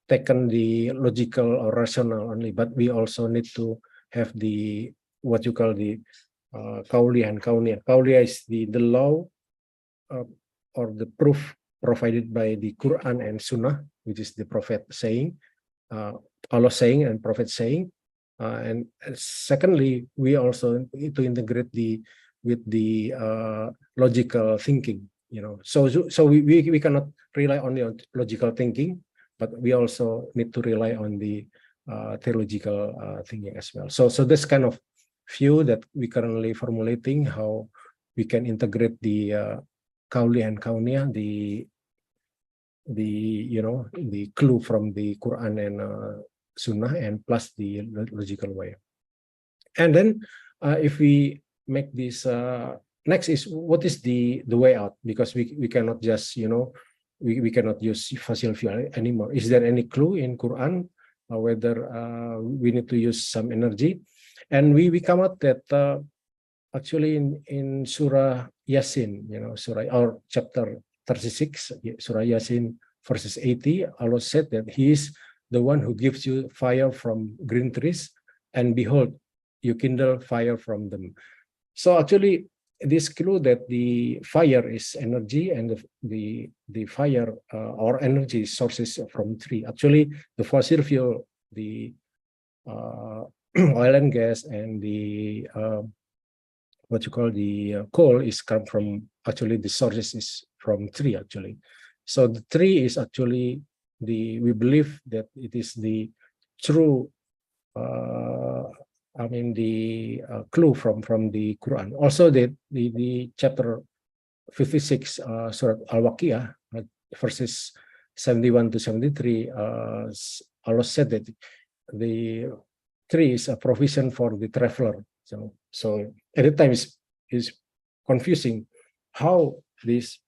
taken the logical or rational only, but we also need to have the what you call the Kauliyah and Kauniyah. Kauliyah is the law or the proof provided by the Quran and Sunnah, which is the Prophet saying, Allah saying and Prophet saying. And secondly, we also need to integrate with the logical thinking. So we cannot rely only on logical thinking, but we also need to rely on the theological thinking as well. So this kind of view that we currently formulating how we can integrate the Kauliyah and Kauniyah, the clue from the Quran and Sunnah, and plus the logical way. And then if we make this next is what is the way out, because we cannot just we cannot use fossil fuel anymore. Is there any clue in Quran whether we need to use some energy? And we come out that actually in Surah Yasin, Surah or chapter 36, Surah Yasin verses 80, Allah said that He is the one who gives you fire from green trees, and behold, you kindle fire from them. So actually, this clue that the fire is energy, and the fire or energy sources from tree. Actually, the fossil fuel, the oil and gas, and the what you call the coal is come from, actually the sources is from tree actually. So the tree is actually we believe that it is the true the clue from the Quran. Also the chapter 56 Surah Al-Waqiah verses 71 to 73, Allah said that the tree is a provision for the traveler. So at the time is confusing how this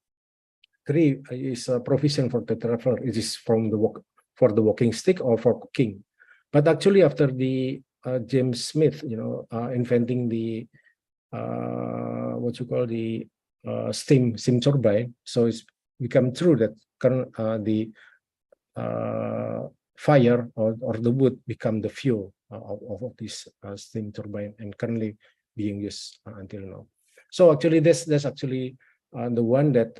tree is a provision for the traveler. It is for the walking stick or for cooking. But actually, after the James Smith, inventing the what you call the steam turbine, so it's become true that the fire or the wood become the fuel of this steam turbine, and currently being used until now. So actually, that's actually the one that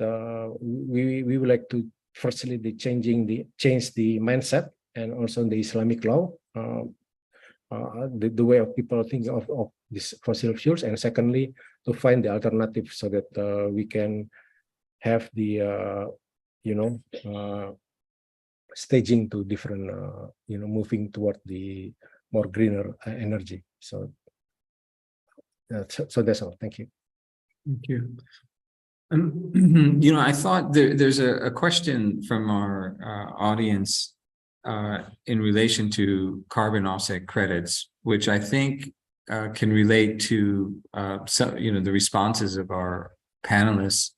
we would like to firstly change the mindset, and also the Islamic law, the way of people thinking of these fossil fuels, and secondly to find the alternative so that we can have the staging to different moving toward the more greener energy. So that's all. Thank you. Thank you. I thought there's a question from our audience in relation to carbon offset credits, which I think can relate to the responses of our panelists.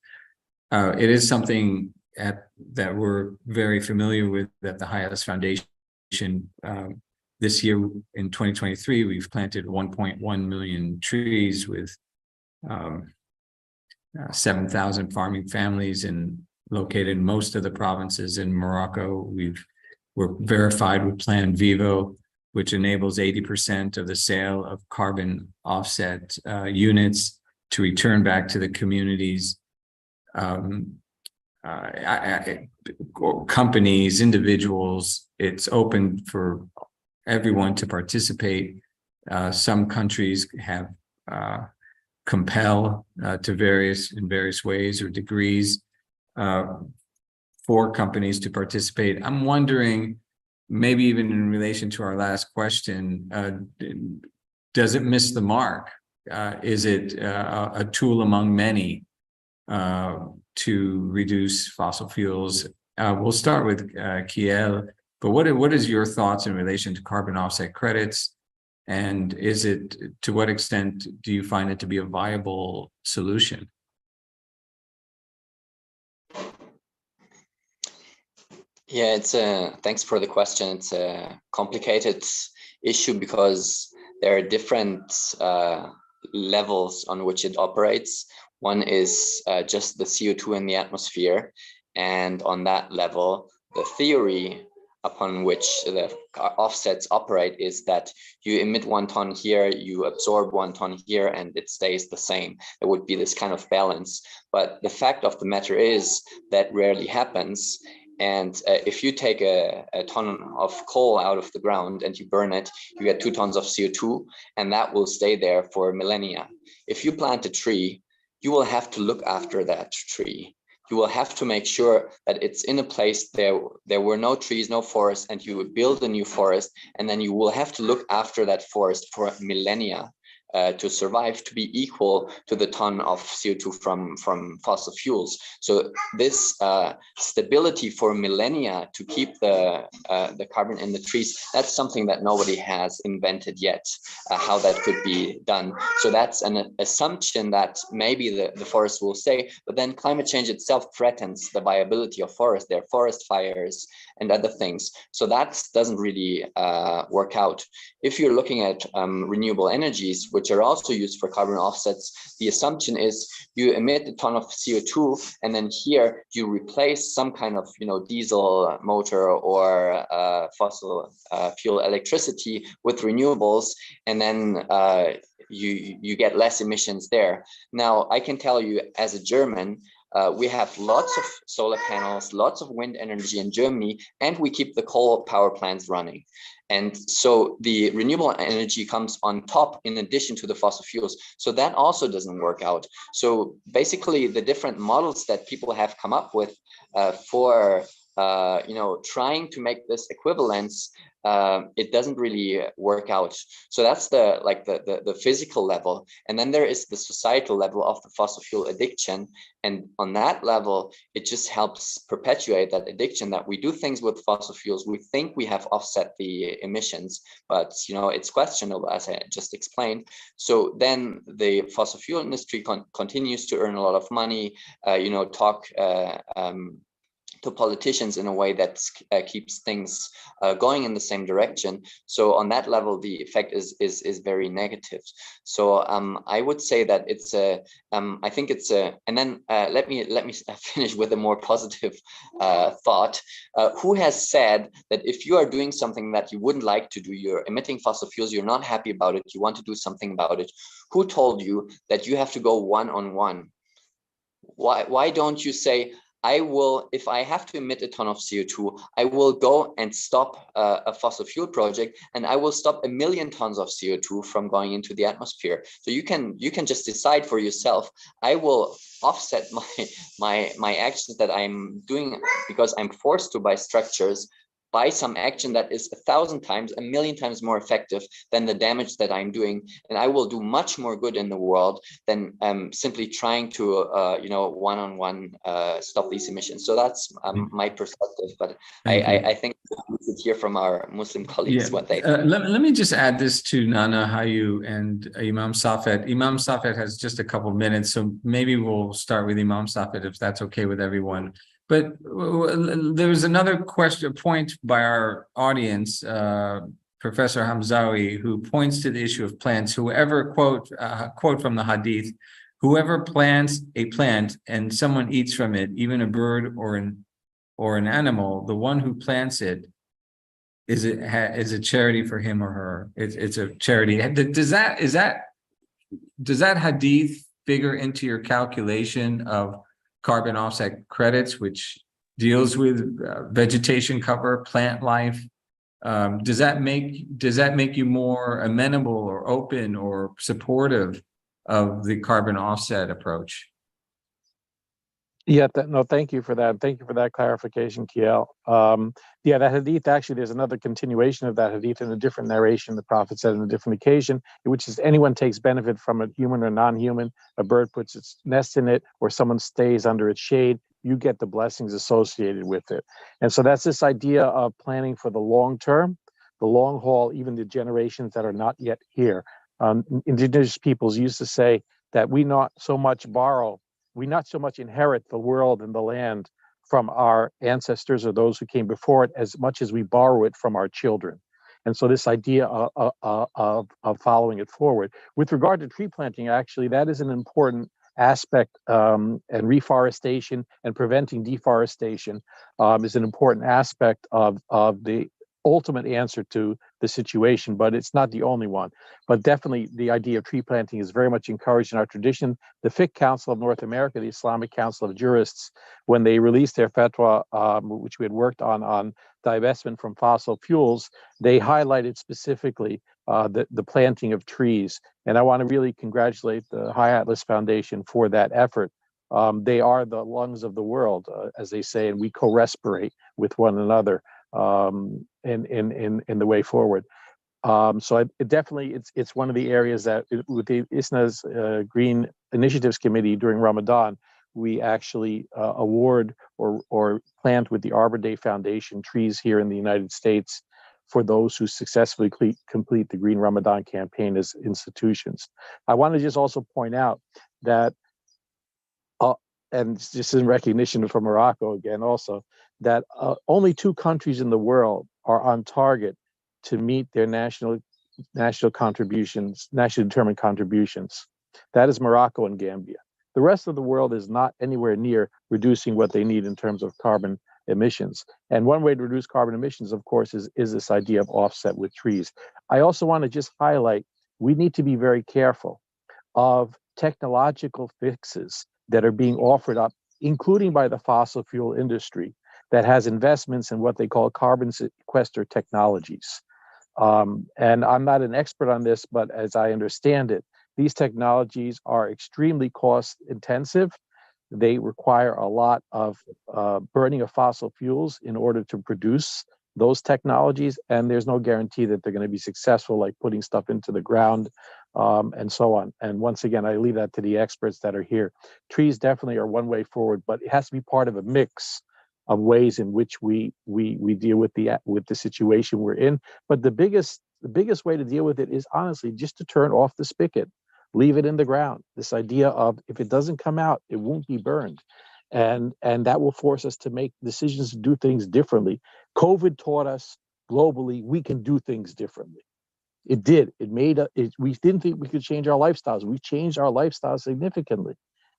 It is something that we're very familiar with at the Highest Foundation. This year in 2023, we've planted 1.1 million trees with 7,000 farming families located in most of the provinces in Morocco. We're verified with Plan Vivo, which enables 80% of the sale of carbon offset units to return back to the communities. Companies, individuals, it's open for everyone to participate. Some countries have compel in various ways or degrees for companies to participate. I'm wondering, maybe even in relation to our last question, does it miss the mark? Is it a tool among many to reduce fossil fuels? We'll start with Kiel, but what is your thoughts in relation to carbon offset credits? And to what extent do you find it to be a viable solution? Yeah, thanks for the question. It's a complicated issue because there are different levels on which it operates. One is just the CO2 in the atmosphere. And on that level, the theory upon which the offsets operate is that you emit 1 ton here, you absorb 1 ton here, and it stays the same. It would be this kind of balance. But the fact of the matter is that rarely happens. And if you take a ton of coal out of the ground and you burn it, you get 2 tons of CO2, and that will stay there for millennia. If you plant a tree, you will have to look after that tree. You will have to make sure that it's in a place there were no trees, no forest, and you would build a new forest, and then you will have to look after that forest for millennia to survive, to be equal to the ton of CO2 from fossil fuels. So this stability for millennia to keep the carbon in the trees, that's something that nobody has invented yet, how that could be done. So that's an assumption that maybe the forest will stay, but then climate change itself threatens the viability of forests. There are forest fires and other things. So that doesn't really work out. If you're looking at renewable energies, which are also used for carbon offsets, the assumption is you emit a ton of CO2, and then here you replace some kind of diesel motor or fossil fuel electricity with renewables, and then you get less emissions there. Now, I can tell you as a German, we have lots of solar panels, lots of wind energy in Germany, and we keep the coal power plants running. And so the renewable energy comes on top in addition to the fossil fuels. So that also doesn't work out. So basically the different models that people have come up with for trying to make this equivalence, it doesn't really work out. So that's the physical level. And then there is the societal level of the fossil fuel addiction. And on that level, it just helps perpetuate that addiction, that we do things with fossil fuels. We think we have offset the emissions, but it's questionable, as I just explained. So then the fossil fuel industry continues to earn a lot of money, talk to politicians in a way that keeps things going in the same direction. So on that level, the effect is very negative. So I would say that it's I think it's and then let me finish with a more positive thought. Who has said that if you are doing something that you wouldn't like to do, you're emitting fossil fuels, you're not happy about it, you want to do something about it, who told you that you have to go one-on-one? Why don't you say, I will, if I have to emit a ton of CO2, I will go and stop a fossil fuel project, and I will stop 1 million tons of CO2 from going into the atmosphere. So you can just decide for yourself, I will offset my actions that I'm doing because I'm forced to by structures, by some action that is 1,000 times, 1 million times more effective than the damage that I'm doing. And I will do much more good in the world than simply trying to, one-on-one stop these emissions. So that's my perspective, but I think we should hear from our Muslim colleagues what they think. Let me just add this to Nana Hayu and Imam Safed. Imam Safed has just a couple minutes, so maybe we'll start with Imam Safed if that's okay with everyone. But there was another point by our audience, Professor Hamzawi, who points to the issue of plants. Whoever quote from the Hadith, whoever plants a plant and someone eats from it, even a bird or an animal, the one who plants it is a charity for him or her. It's a charity. Does that Hadith figure into your calculation of carbon offset credits, which deals with vegetation cover, plant life? Does that make you more amenable or open or supportive of the carbon offset approach? Yeah, thank you for that. Thank you for that clarification, Kiel. Yeah, that hadith, actually, there's another continuation of that hadith in a different narration. The Prophet said on a different occasion, which is anyone takes benefit from it, human or non-human, a bird puts its nest in it, or someone stays under its shade, you get the blessings associated with it. And so that's this idea of planning for the long term, the long haul, even the generations that are not yet here. Indigenous peoples used to say that we not so much inherit the world and the land from our ancestors or those who came before it as much as we borrow it from our children. And so this idea of following it forward. With regard to tree planting, actually, that is an important aspect, and reforestation and preventing deforestation is an important aspect of the ultimate answer to the situation, but it's not the only one. But definitely the idea of tree planting is very much encouraged in our tradition. The Fiqh Council of North America, the Islamic Council of Jurists, when they released their fatwa, which we had worked on divestment from fossil fuels, they highlighted specifically the planting of trees. And I want to really congratulate the High Atlas Foundation for that effort. They are the lungs of the world, as they say, and we co-respirate with one another in the way forward. So it's one of the areas that with the ISNA's Green Initiatives Committee during Ramadan, we actually award or plant with the Arbor Day Foundation trees here in the United States for those who successfully complete the Green Ramadan campaign as institutions. I want to just also point out that, and just in recognition from Morocco again also, that only 2 countries in the world are on target to meet their national contributions, nationally determined contributions. That is Morocco and Gambia. The rest of the world is not anywhere near reducing what they need in terms of carbon emissions. And one way to reduce carbon emissions, of course, is this idea of offset with trees. I also want to just highlight, we need to be very careful of technological fixes that are being offered up, including by the fossil fuel industry, that has investments in what they call carbon sequester technologies. And I'm not an expert on this, but as I understand it, these technologies are extremely cost intensive. They require a lot of burning of fossil fuels in order to produce those technologies, and there's no guarantee that they're going to be successful, like putting stuff into the ground and so on. And once again, I leave that to the experts that are here. Trees definitely are one way forward, but it has to be part of a mix of ways in which we deal with the situation we're in. But the biggest way to deal with it is honestly just to turn off the spigot, leave it in the ground. This idea of if it doesn't come out, it won't be burned. And that will force us to make decisions to do things differently. COVID taught us globally we can do things differently. It did. We didn't think we could change our lifestyles. We changed our lifestyles significantly.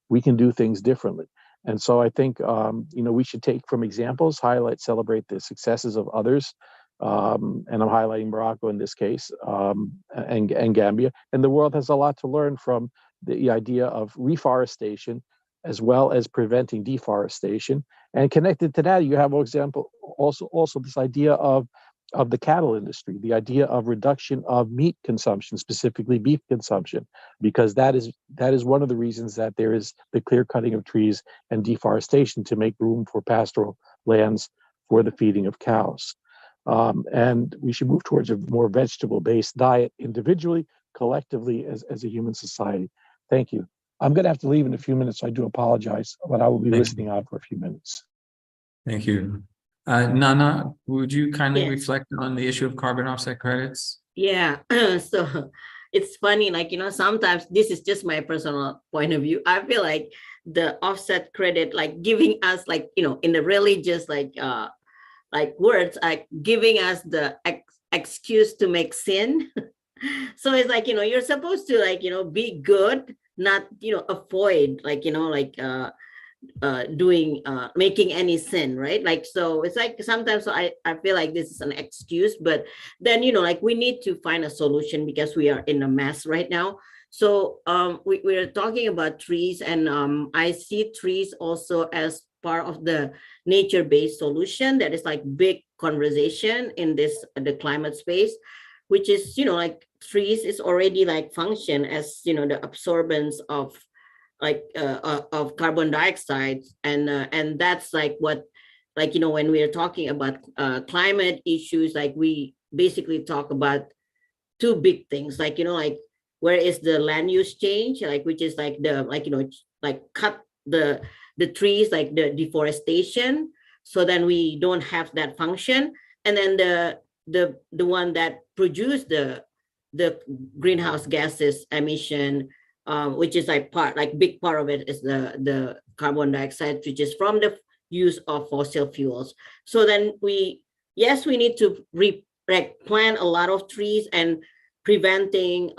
We can do things differently. And so I think we should take from examples, highlight, celebrate the successes of others. And I'm highlighting Morocco in this case, and Gambia. And the world has a lot to learn from the idea of reforestation, as well as preventing deforestation. And connected to that, you have, for example, also this idea of the cattle industry, the idea of reduction of meat consumption, specifically beef consumption, because that is one of the reasons that there is the clear cutting of trees and deforestation to make room for pastoral lands for the feeding of cows. And we should move towards a more vegetable-based diet individually, collectively, as a human society. Thank you. I'm going to have to leave in a few minutes, so I do apologize, but I will be listening on for a few minutes. Thank you. Nana, would you kindly Yes. reflect on the issue of carbon offset credits? Yeah. So it's funny, sometimes this is just my personal point of view. I feel like the offset credit, giving us in the religious words, giving us the excuse to make sin. So it's you're supposed to be good, not avoid making any sin, right? So it's sometimes I feel like this is an excuse, but then we need to find a solution because we are in a mess right now. So we're talking about trees, and I see trees also as part of the nature-based solution that is big conversation in the climate space, which is trees is already function as the absorbance of carbon dioxide, and that's what when we are talking about climate issues, we basically talk about 2 big things, where is the land use change, which is cut the trees, the deforestation, so then we don't have that function, and then the one that produce the greenhouse gases emission, which is big part of it is the carbon dioxide, which is from the use of fossil fuels. So then we need to plant a lot of trees and preventing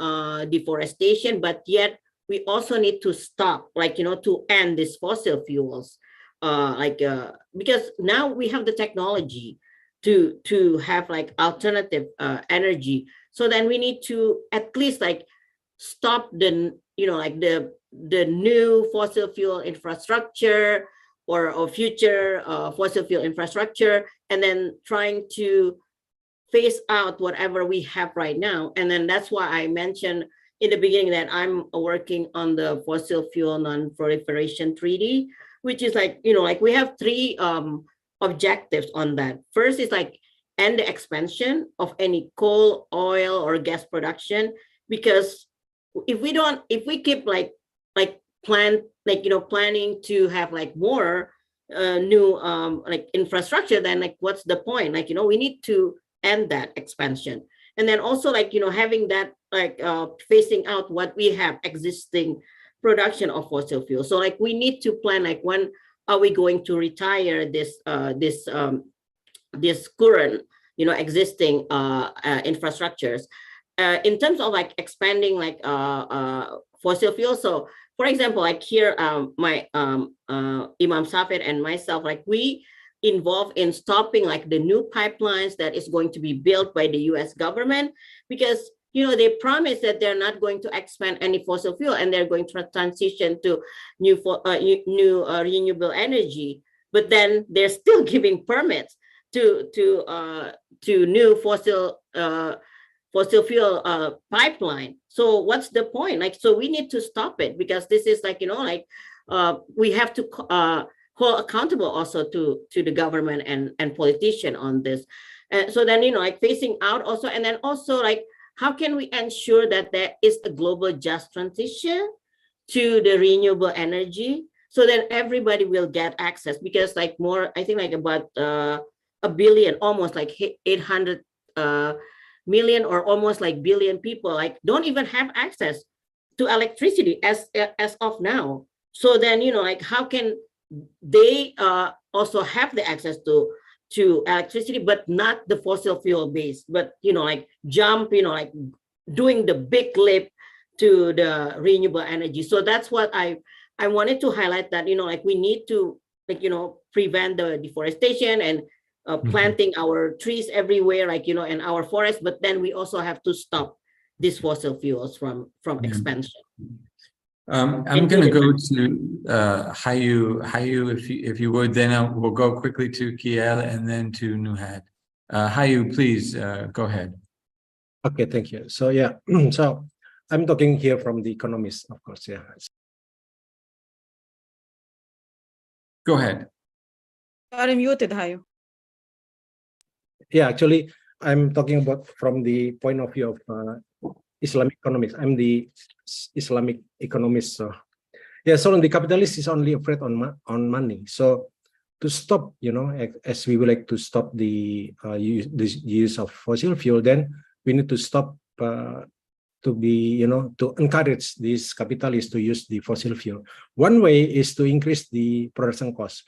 deforestation, but yet we also need to stop, like, to end these fossil fuels, because now we have the technology to have like alternative energy. So then we need to at least like stop the, like the new fossil fuel infrastructure or future fossil fuel infrastructure, and then trying to phase out whatever we have right now. And then that's why I mentioned in the beginning that I'm working on the fossil fuel non-proliferation treaty, which is like, like we have three objectives on that. First is like end the expansion of any coal, oil, or gas production, because if we keep planning to have like more new like infrastructure, then like what's the point? Like, we need to end that expansion. And then also like, having that like phasing out what we have existing production of fossil fuel. So like we need to plan like when are we going to retire this current existing infrastructures in terms of like expanding like fossil fuel. So for example, like here my Imam Safed and myself, like we involved in stopping like the new pipelines that is going to be built by the US government, because they promise that they're not going to expand any fossil fuel and they're going to transition to new renewable energy, but then they're still giving permits to new fossil fuel pipeline. So what's the point? Like, so we need to stop it, because this is like, we have to hold accountable also to the government and politician on this. And so then, like phasing out also, and then also like, how can we ensure that there is a global just transition to the renewable energy, so then everybody will get access? Because like more, I think like about a billion, almost like 800 million or almost like billion people like don't even have access to electricity as of now. So then, like how can they also have the access to electricity, but not the fossil fuel base, but like jump, like doing the big leap to the renewable energy. So that's what I wanted to highlight, that like we need to like prevent the deforestation and planting our trees everywhere, like in our forests, but then we also have to stop these fossil fuels from expansion. I'm going to go to Hayu, if you would, then we'll go quickly to Kiel and then to Nuhad. Hayu, please go ahead. Okay, thank you. So yeah, so I'm talking here from the economist, of course. Yeah. Go ahead. You are muted, Hayu. Yeah, actually, I'm talking about from the point of view of Islamic economics. I'm the Islamic economist. So yeah, so the capitalist is only afraid on money. So to stop, as we would like to stop the use of fossil fuel, then we need to stop to encourage these capitalists to use the fossil fuel. One way is to increase the production cost.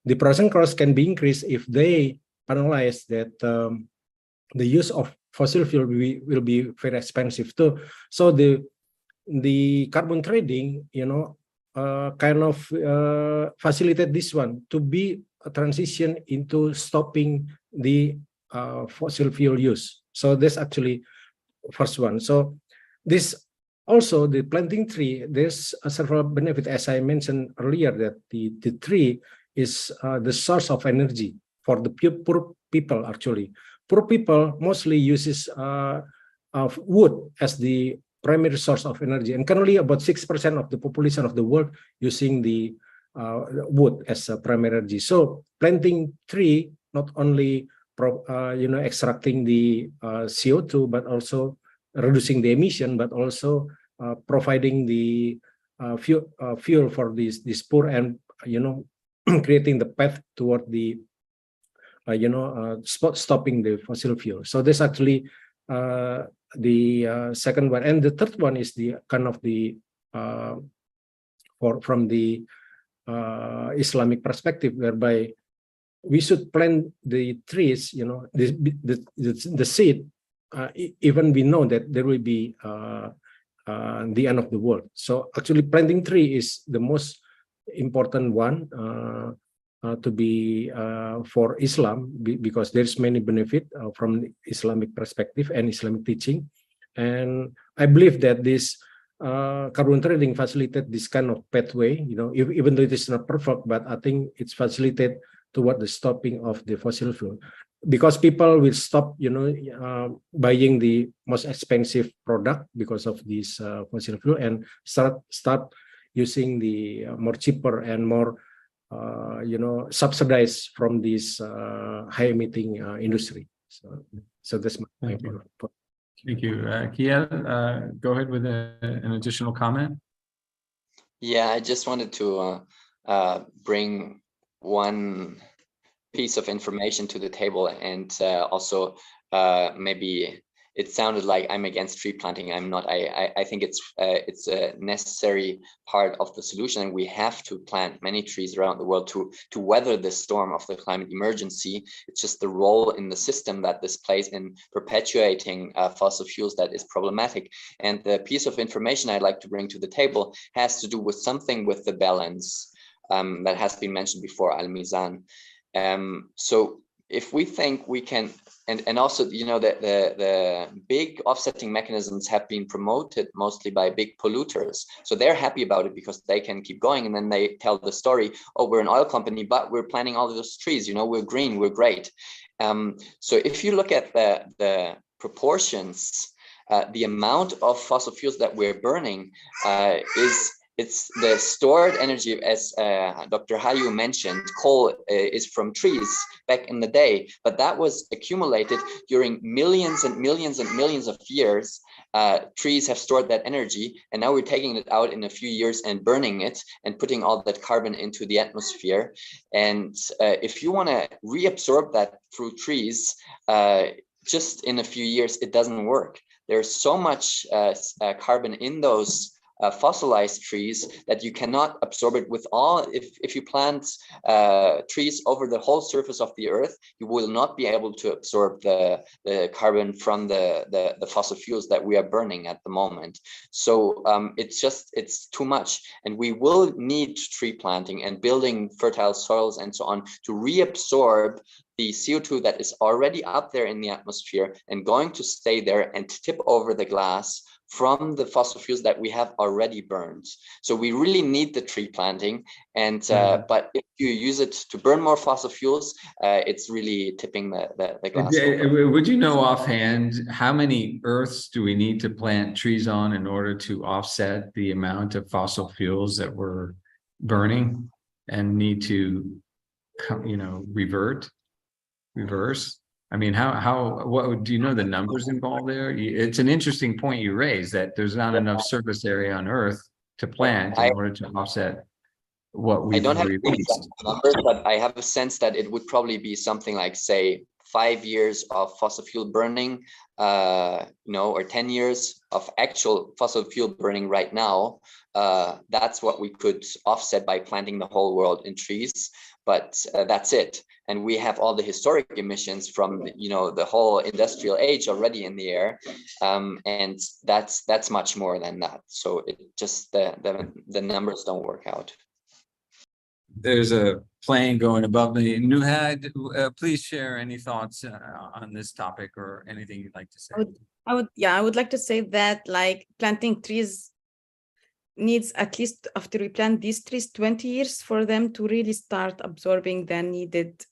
The production cost can be increased if they analyze that the use of fossil fuel will be very expensive too. So the carbon trading, kind of facilitate this one to be a transition into stopping the fossil fuel use. So that's actually first one. So this also the planting tree, there's several benefits, as I mentioned earlier, that the tree is the source of energy for the poor people. Actually, poor people mostly uses of wood as the primary source of energy, and currently about 6% of the population of the world using the wood as a primary energy. So planting tree not only extracting the CO2, but also reducing the emission, but also providing the fuel for this poor, and creating the path toward the stopping the fossil fuel. So this actually the second one, and the third one is the kind of the from the Islamic perspective, whereby we should plant the trees, the seed, even we know that there will be the end of the world. So actually planting tree is the most important one to be for Islam, because there's many benefit from the Islamic perspective and Islamic teaching. And I believe that this carbon trading facilitate this kind of pathway, even though it is not perfect, but I think it's facilitate toward the stopping of the fossil fuel, because people will stop, buying the most expensive product because of this fossil fuel, and start using the more cheaper and more, subsidized from this high emitting industry. So that's my Thank point. Thank you. Kiel, go ahead with an additional comment. Yeah, I just wanted to bring one piece of information to the table, and also maybe it sounded like I'm against tree planting. I'm not. I think it's a necessary part of the solution, and we have to plant many trees around the world to weather the storm of the climate emergency. It's just the role in the system that this plays in perpetuating fossil fuels that is problematic. And the piece of information I'd like to bring to the table has to do with something with the balance that has been mentioned before, Al-Mizan. So if we think we can, and also, the big offsetting mechanisms have been promoted mostly by big polluters. So they're happy about it because they can keep going. And then they tell the story, oh, we're an oil company, but we're planting all of those trees, we're green, we're great. So if you look at the proportions, the amount of fossil fuels that we're burning it's the stored energy, as Dr. Hayu mentioned. Coal is from trees back in the day, but that was accumulated during millions and millions and millions of years. Trees have stored that energy, and now we're taking it out in a few years and burning it and putting all that carbon into the atmosphere. And if you want to reabsorb that through trees, just in a few years, it doesn't work. There's so much carbon in those fossilized trees that you cannot absorb it with all. If you plant trees over the whole surface of the earth, you will not be able to absorb the carbon from the fossil fuels that we are burning at the moment. So it's too much, and we will need tree planting and building fertile soils and so on to reabsorb the CO2 that is already up there in the atmosphere and going to stay there and tip over the glass from the fossil fuels that we have already burned. So we really need the tree planting, and but if you use it to burn more fossil fuels, it's really tipping the glass over. Would you know offhand how many earths do we need to plant trees on in order to offset the amount of fossil fuels that we're burning and need to, reverse? I mean, what do you know the numbers involved there? It's an interesting point you raise, that there's not enough surface area on Earth to plant in order to offset what we've I don't have released. numbers, but I have a sense that it would probably be something like, say, 5 years of fossil fuel burning, or 10 years of actual fossil fuel burning right now. That's what we could offset by planting the whole world in trees, but that's it. And we have all the historic emissions from, the whole industrial age already in the air, and that's much more than that. So it just the numbers don't work out. There's a plane going above me. Nuhad, please share any thoughts on this topic or anything you'd like to say. I would like to say that, like, planting trees needs, at least after we plant these trees, 20 years for them to really start absorbing the needed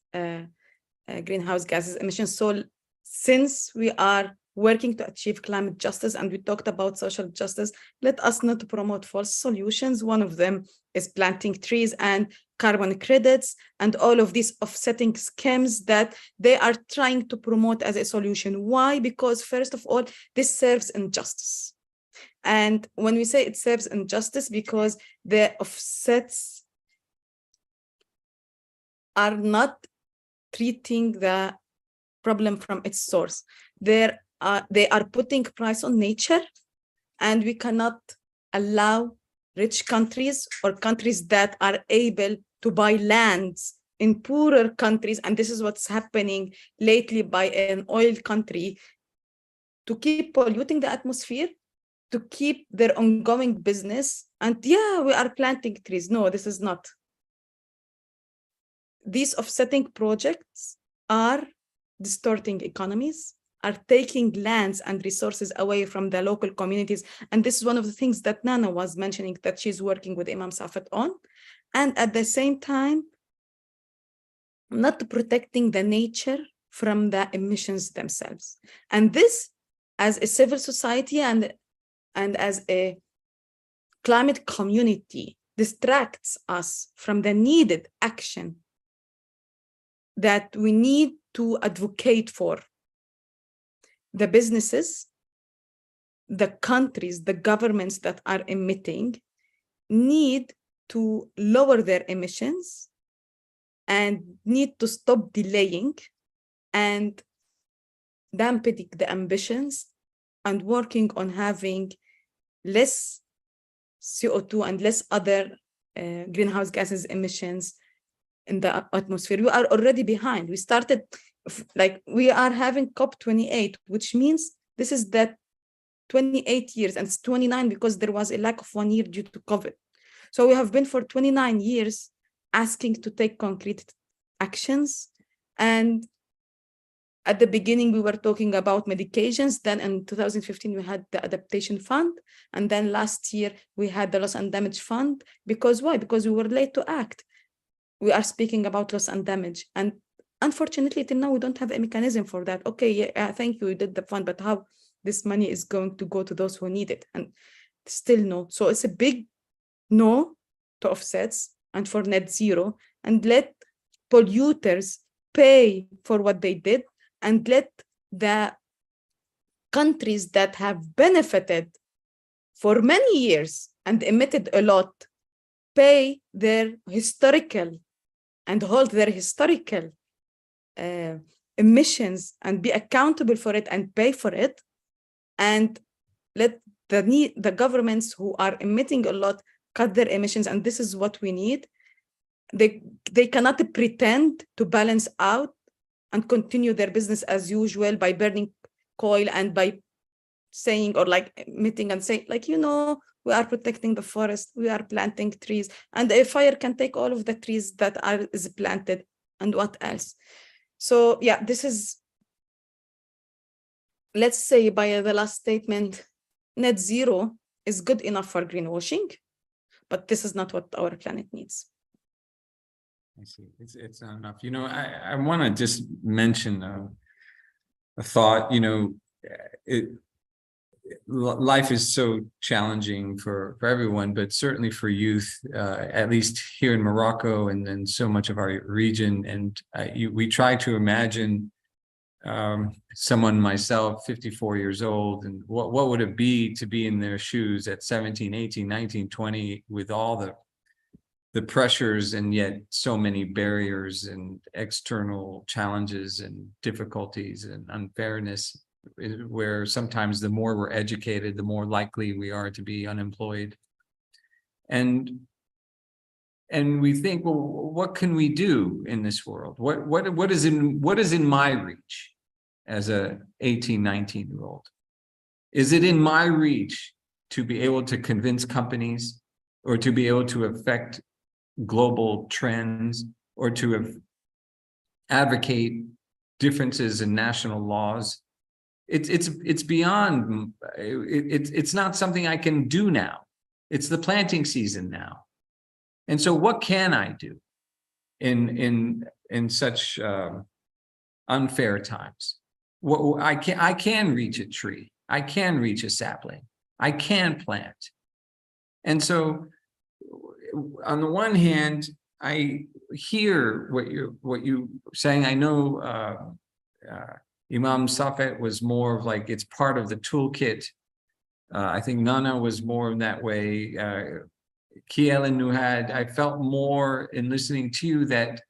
greenhouse gases emissions. So since we are working to achieve climate justice, and we talked about social justice, let us not promote false solutions. One of them is planting trees and carbon credits and all of these offsetting schemes that they are trying to promote as a solution. Why? Because first of all, this serves injustice. And when we say it serves injustice, because the offsets are not treating the problem from its source. They are putting price on nature, and we cannot allow rich countries or countries that are able to buy lands in poorer countries, and this is what's happening lately by an oil country, to keep polluting the atmosphere, to keep their ongoing business. And yeah, we are planting trees. No, this is not. These offsetting projects are distorting economies, are taking lands and resources away from the local communities. And this is one of the things that Nana was mentioning that she's working with Imam Safet on. And at the same time, not protecting the nature from the emissions themselves. And this, as a civil society and as a climate community, distracts us from the needed action that we need to advocate for. The businesses, the countries, the governments that are emitting need to lower their emissions and need to stop delaying and dampening the ambitions and working on having less CO2 and less other greenhouse gases emissions in the atmosphere. We are already behind. We started, like, we are having COP28, which means this is that 28 years, and it's 29 because there was a lack of 1 year due to COVID. So we have been for 29 years asking to take concrete actions. And at the beginning, we were talking about medications. Then in 2015, we had the adaptation fund. And then last year, we had the loss and damage fund. Because why? Because we were late to act. We are speaking about loss and damage. And unfortunately, till now, we don't have a mechanism for that. Okay, yeah, thank you, we did the fund, but how this money is going to go to those who need it? And still no. So it's a big no to offsets and for net zero, and let polluters pay for what they did, and let the countries that have benefited for many years and emitted a lot pay their historical and hold their historical emissions and be accountable for it and pay for it, and let the governments who are emitting a lot cut their emissions. And this is what we need. They cannot pretend to balance out and continue their business as usual by burning coal and by saying, or like emitting and saying, like, you know, we are protecting the forest, we are planting trees, and a fire can take all of the trees that is planted, and what else? So yeah, this is, let's say by the last statement, net zero is good enough for greenwashing, but this is not what our planet needs. I see. It's not enough. You know, I want to just mention a thought. You know, life is so challenging for everyone, but certainly for youth, at least here in Morocco and then so much of our region. And we try to imagine someone, myself, 54 years old, and what would it be to be in their shoes at 17, 18, 19, 20 with all the pressures and yet so many barriers and external challenges and difficulties and unfairness, where sometimes the more we're educated, the more likely we are to be unemployed. And we think, well, what can we do in this world? What is in my reach as a 18, 19-year-old? Is it in my reach to be able to convince companies, or to be able to affect global trends, or to advocate differences in national laws? It's beyond, it's not something I can do now. It's the planting season now. And so what can I do in such unfair times? I can reach a tree. I can reach a sapling. I can plant. And so on the one hand, I hear what you saying. I know Imam Safet was more of like, it's part of the toolkit. I think Nana was more in that way. Kiel and Nuhad, I felt more in listening to you that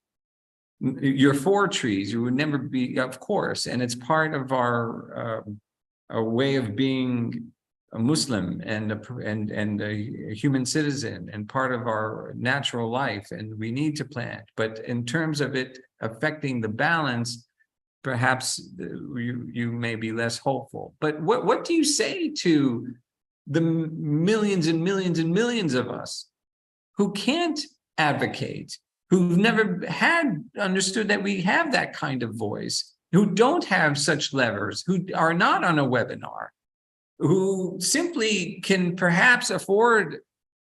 you're for trees. You would never be, of course, and it's part of our way of being a Muslim and a human citizen, and part of our natural life, and we need to plant. But in terms of it affecting the balance, perhaps you may be less hopeful. But what do you say to the millions and millions and millions of us who can't advocate, who've never had understood that we have that kind of voice, who don't have such levers, who are not on a webinar, who simply can perhaps afford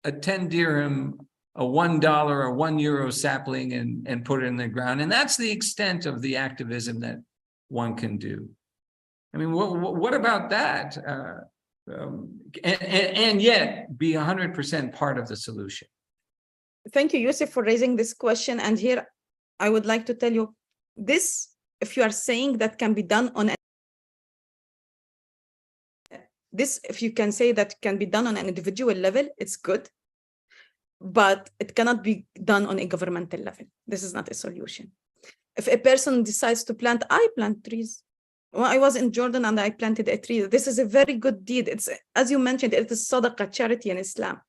a 10 dirham, a $1 or €1 sapling and put it in the ground. And that's the extent of the activism that one can do. I mean, what about that? And yet be 100% part of the solution. Thank you, Yusuf, for raising this question. And here I would like to tell you this, if you are saying that can be done on this, if you can say that can be done on an individual level, it's good, but it cannot be done on a governmental level. This is not a solution. If a person decides to plant, I plant trees. Well, I was in Jordan and I planted a tree. This is a very good deed. It's, as you mentioned, it is sadaqah, charity in Islam,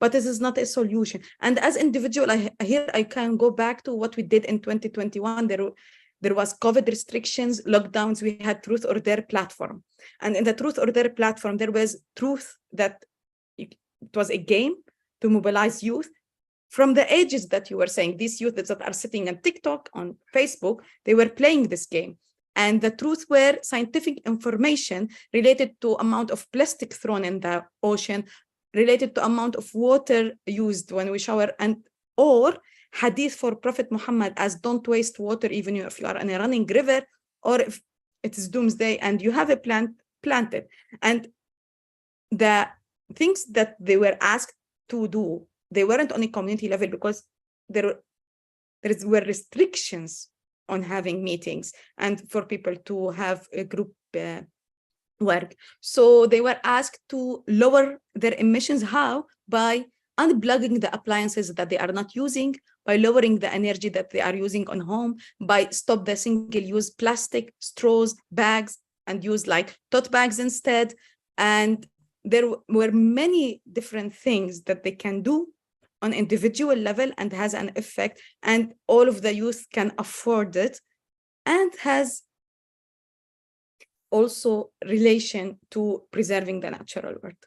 but this is not a solution. And as individual, here I can go back to what we did in 2021. There was COVID restrictions, lockdowns. We had Truth or Dare platform. And in the Truth or Dare platform, there was truth that it was a game to mobilize youth from the ages that you were saying. These youth that are sitting on TikTok, on Facebook, they were playing this game. And the truth were scientific information related to amount of plastic thrown in the ocean, related to amount of water used when we shower, and or hadith for Prophet Muhammad as don't waste water even if you are in a running river, or if it is doomsday and you have a plant planted. And the things that they were asked to do, they weren't on a community level because there were restrictions on having meetings and for people to have a group work. So they were asked to lower their emissions. How? By unplugging the appliances that they are not using, by lowering the energy that they are using on home, by stop the single-use plastic, straws, bags, and use like tote bags instead. And there were many different things that they can do on individual level and has an effect, and all of the youth can afford it, and has also relation to preserving the natural world.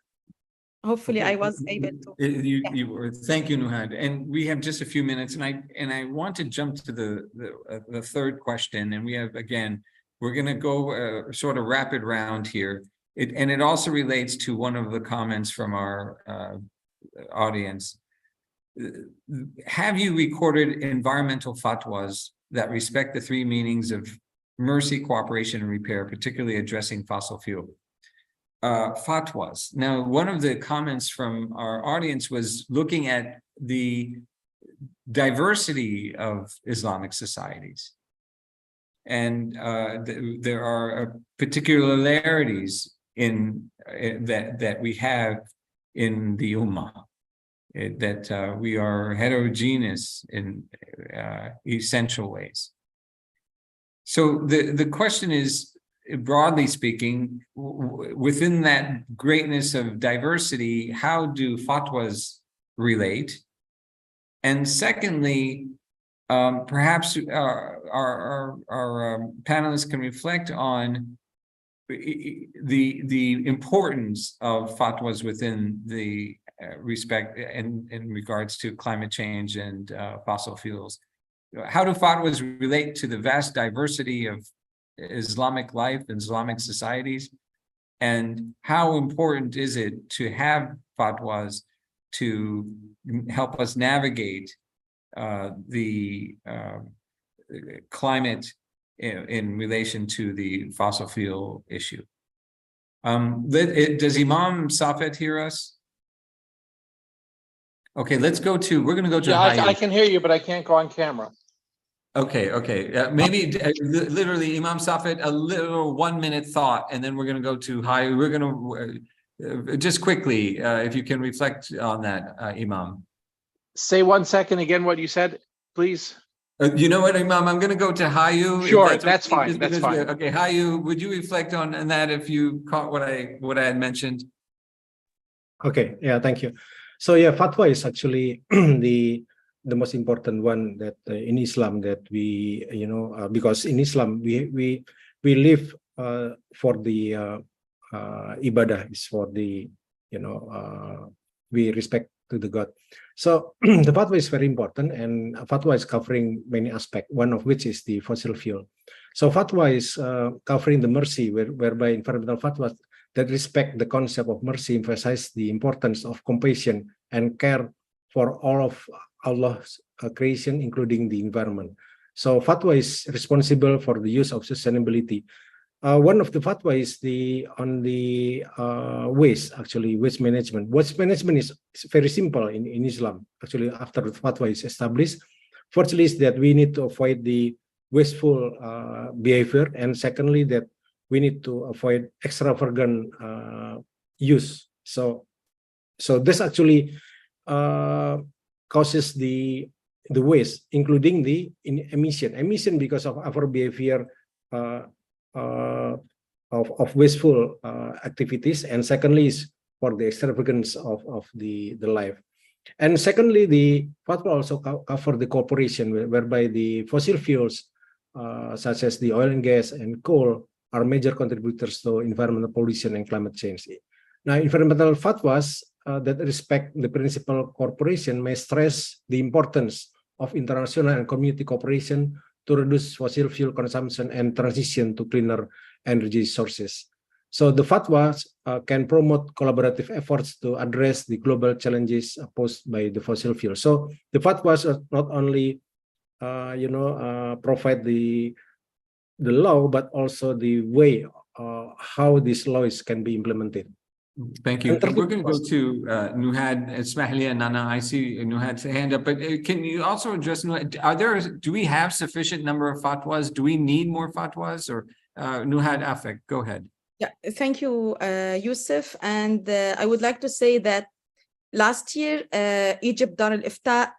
Hopefully I was able to. Thank you, Nuhad. And we have just a few minutes, and I want to jump to the third question. And we have, again, we're going to go sort of rapid round here. It also relates to one of the comments from our audience. Have you recorded environmental fatwas that respect the three meanings of mercy, cooperation, and repair, particularly addressing fossil fuel? Fatwas. Now, one of the comments from our audience was looking at the diversity of Islamic societies. And there are particularities in that we have in the Ummah. That we are heterogeneous in essential ways. So the question is, broadly speaking, within that greatness of diversity, how do fatwas relate? And secondly, perhaps our panelists can reflect on the importance of fatwas within the respect in regards to climate change and fossil fuels. How do fatwas relate to the vast diversity of Islamic life and Islamic societies? And how important is it to have fatwas to help us navigate the climate in relation to the fossil fuel issue? Does Imam Safed hear us? Okay, we're going to go to I can hear you, but I can't go on camera. Okay. Maybe literally, Imam Safed, a little 1 minute thought, and then we're going to go to Hayu. We're going to, just quickly, if you can reflect on that, Imam. Say 1 second again what you said, please. You know what, Imam, I'm going to go to Hayu. Sure, that's fine, that's fine. Okay, Hayu, would you reflect on that if you caught what I had mentioned? Okay, yeah, thank you. So yeah, fatwa is actually the most important one that in Islam that we because in Islam we live for the ibadah, is for the we respect to the God. So the fatwa is very important, and fatwa is covering many aspects, one of which is the fossil fuel. So fatwa is covering the mercy, whereby environmental fatwas that respect the concept of mercy emphasize the importance of compassion and care for all of Allah's creation, including the environment. So fatwa is responsible for the use of sustainability. One of the fatwa is on the waste management. Waste management is very simple in Islam. Actually, after the fatwa is established, firstly is that we need to avoid the wasteful behavior, and secondly that we need to avoid extravagant use. So this actually causes the waste, including the emission because of our behavior of wasteful activities, and secondly is for the extravagance of the life. And secondly, the fatwa also cover the cooperation, whereby the fossil fuels such as the oil and gas and coal are major contributors to environmental pollution and climate change. Now, environmental fatwas that respect the principle of cooperation may stress the importance of international and community cooperation to reduce fossil fuel consumption and transition to cleaner energy sources. So the fatwas can promote collaborative efforts to address the global challenges posed by the fossil fuel. So the fatwas not only provide the law, but also the way how these laws can be implemented. Thank you. We're going to go to Nuhad Ismaili and Nana. I see Nuhad's hand up, but can you also address, do we have sufficient number of fatwas? Do we need more fatwas? Or Nuhad Afek, go ahead. Yeah, thank you, Yusuf. And I would like to say that last year, Egypt Dar al-Ifta,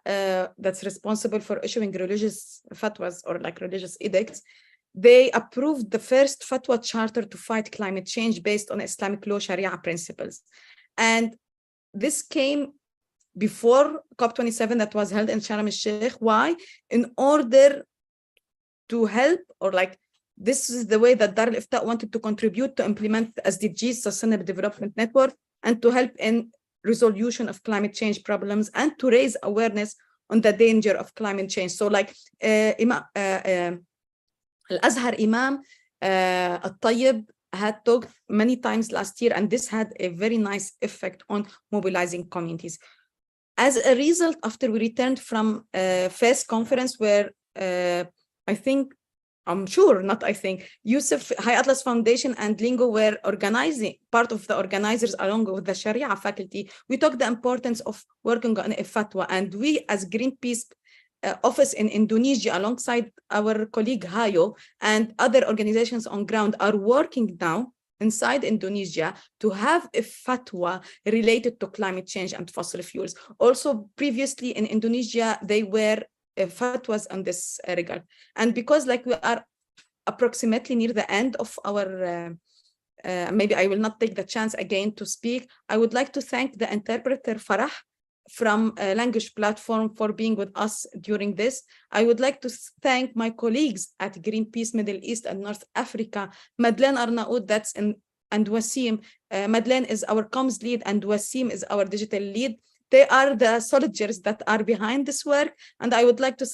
that's responsible for issuing religious fatwas or like religious edicts, they approved the first fatwa charter to fight climate change based on Islamic law Sharia principles. And this came before COP27 that was held in Sharm el-Sheikh. Why? In order to help, or like, this is the way that Dar al-Ifta wanted to contribute to implement the SDGs, Sustainable Development Network, and to help in resolution of climate change problems and to raise awareness on the danger of climate change. So like Al-Azhar Imam Al-Tayyib had talked many times last year, and this had a very nice effect on mobilizing communities. As a result, after we returned from FES conference, where Yusuf, High Atlas Foundation and Lingo were organizing, part of the organizers along with the Sharia faculty, we talked the importance of working on a fatwa. And we as Greenpeace office in Indonesia, alongside our colleague Hayo and other organizations on ground, are working now inside Indonesia to have a fatwa related to climate change and fossil fuels. Also, previously in Indonesia, they were fatwas on this regard. And because like we are approximately near the end of our, maybe I will not take the chance again to speak, I would like to thank the interpreter Farah from Language Platform for being with us during this. I would like to thank my colleagues at Greenpeace Middle East and North Africa, Madeleine Arnaoud, and Wasim. Madeleine is our comms lead and Wasim is our digital lead. They are the soldiers that are behind this work. And I would like to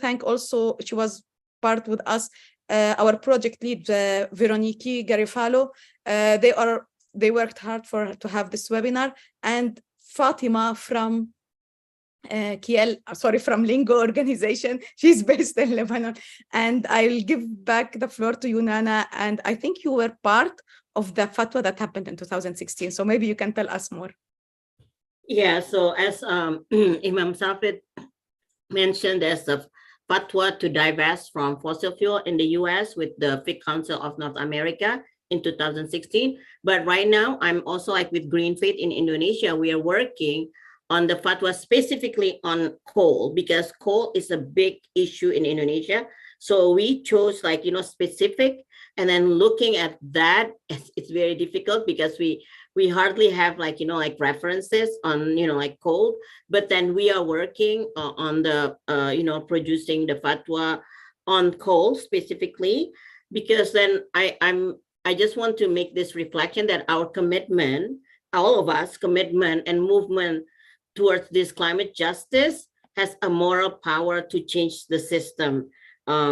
thank also, she was part with us, our project lead, Veronique Garifalo. They worked hard to have this webinar. And Fatima from from Lingo organization. She's based in Lebanon. And I'll give back the floor to you, Nana. And I think you were part of the fatwa that happened in 2016. So maybe you can tell us more. Yeah, so as Imam Safid mentioned, there's a fatwa to divest from fossil fuel in the US with the Fiqh Council of North America in 2016. But right now, I'm also like with Green Faith in Indonesia, we are working on the fatwa specifically on coal, because coal is a big issue in Indonesia. So we chose like, specific, and then looking at that, it's very difficult because we hardly have like, references on, like coal, but then we are working on the, producing the fatwa on coal specifically, because then I just want to make this reflection that our commitment all of us, commitment and movement towards this climate justice has a moral power to change the system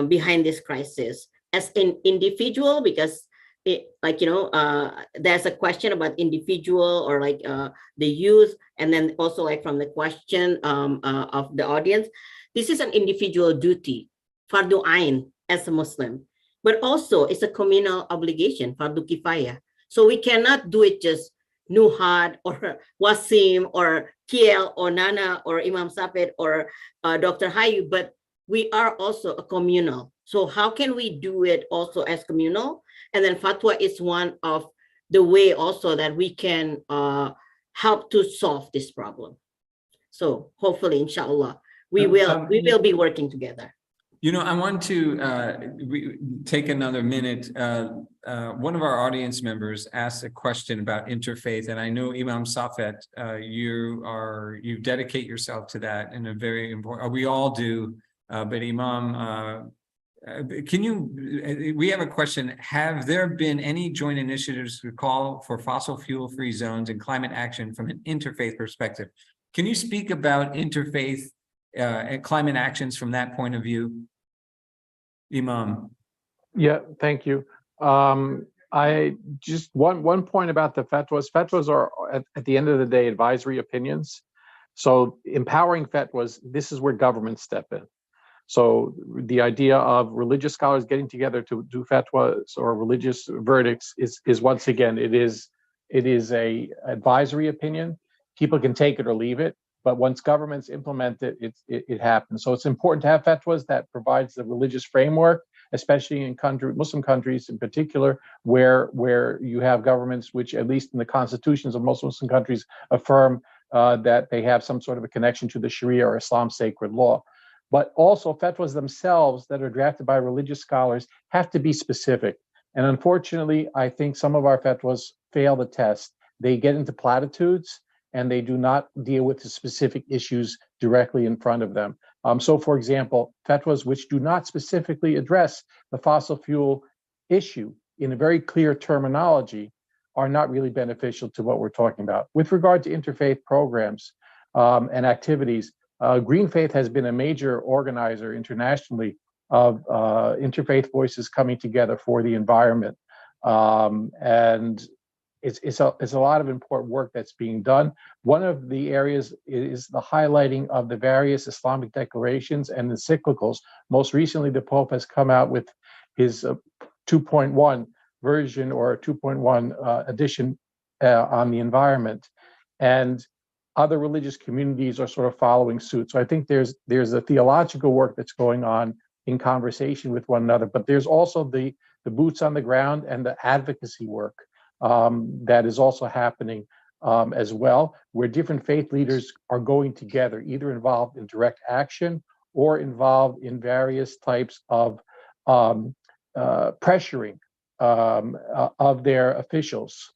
behind this crisis. As an individual, because there's a question about individual or the youth, and then also like from the question of the audience, this is an individual duty, fardu ain as a Muslim, but also it's a communal obligation, fardu kifayah. So we cannot do it just Nuhad or Wasim or Kiel or Nana or Imam Safed or Dr. Hayu, but we are also a communal. So how can we do it also as communal? And then fatwa is one of the way also that we can help to solve this problem. So hopefully, inshallah, we will be working together. You know, I want to take another minute. One of our audience members asked a question about interfaith, and I know Imam Safed, you dedicate yourself to that in a very important. We all do, but Imam, we have a question. Have there been any joint initiatives to call for fossil fuel-free zones and climate action from an interfaith perspective? Can you speak about interfaith and climate actions from that point of view? Imam. Yeah, thank you. I just one point about the fatwas. Fatwas are at the end of the day advisory opinions. So empowering fatwas, this is where governments step in. So the idea of religious scholars getting together to do fatwas or religious verdicts is once again, it is a advisory opinion. People can take it or leave it. But once governments implement it, it happens. So it's important to have fatwas that provides the religious framework, especially in Muslim countries in particular, where you have governments which, at least in the constitutions of most Muslim countries, affirm that they have some sort of a connection to the Sharia or Islam sacred law. But also fatwas themselves that are drafted by religious scholars have to be specific. And unfortunately, I think some of our fatwas fail the test. They get into platitudes, and they do not deal with the specific issues directly in front of them. So for example, fatwas which do not specifically address the fossil fuel issue in a very clear terminology are not really beneficial to what we're talking about. With regard to interfaith programs and activities, Green Faith has been a major organizer internationally of interfaith voices coming together for the environment. And it's a lot of important work that's being done. One of the areas is the highlighting of the various Islamic declarations and encyclicals. Most recently, the Pope has come out with his 2.1 version or 2.1 edition on the environment, and other religious communities are sort of following suit. So I think there's a theological work that's going on in conversation with one another, but there's also the boots on the ground and the advocacy work that is also happening as well, where different faith leaders are going together, either involved in direct action or involved in various types of pressuring of their officials,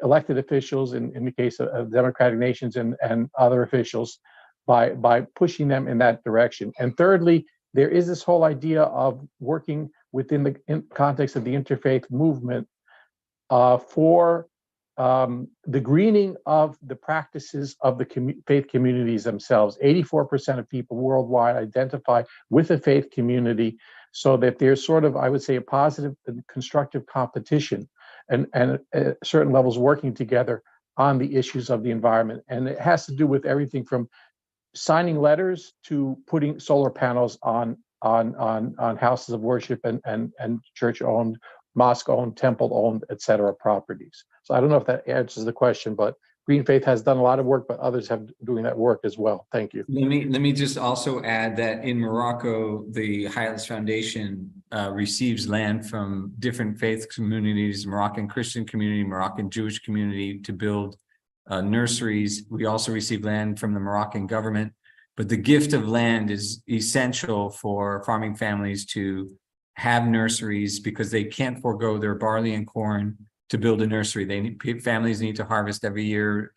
elected officials in the case of democratic nations and other officials, by pushing them in that direction. And thirdly, there is this whole idea of working within the context of the interfaith movement for the greening of the practices of the faith communities themselves. 84% of people worldwide identify with a faith community, so that there's sort of, I would say, a positive and constructive competition and at certain levels working together on the issues of the environment. And it has to do with everything from signing letters to putting solar panels on houses of worship and church-owned, mosque-owned, temple-owned, etc. properties. So I don't know if that answers the question, but Green Faith has done a lot of work, but others have doing that work as well. Thank you. Let me just also add that in Morocco, the Highlands Foundation receives land from different faith communities, Moroccan Christian community, Moroccan Jewish community, to build nurseries. We also receive land from the Moroccan government, but the gift of land is essential for farming families to have nurseries, because they can't forego their barley and corn to build a nursery. Families need to harvest every year.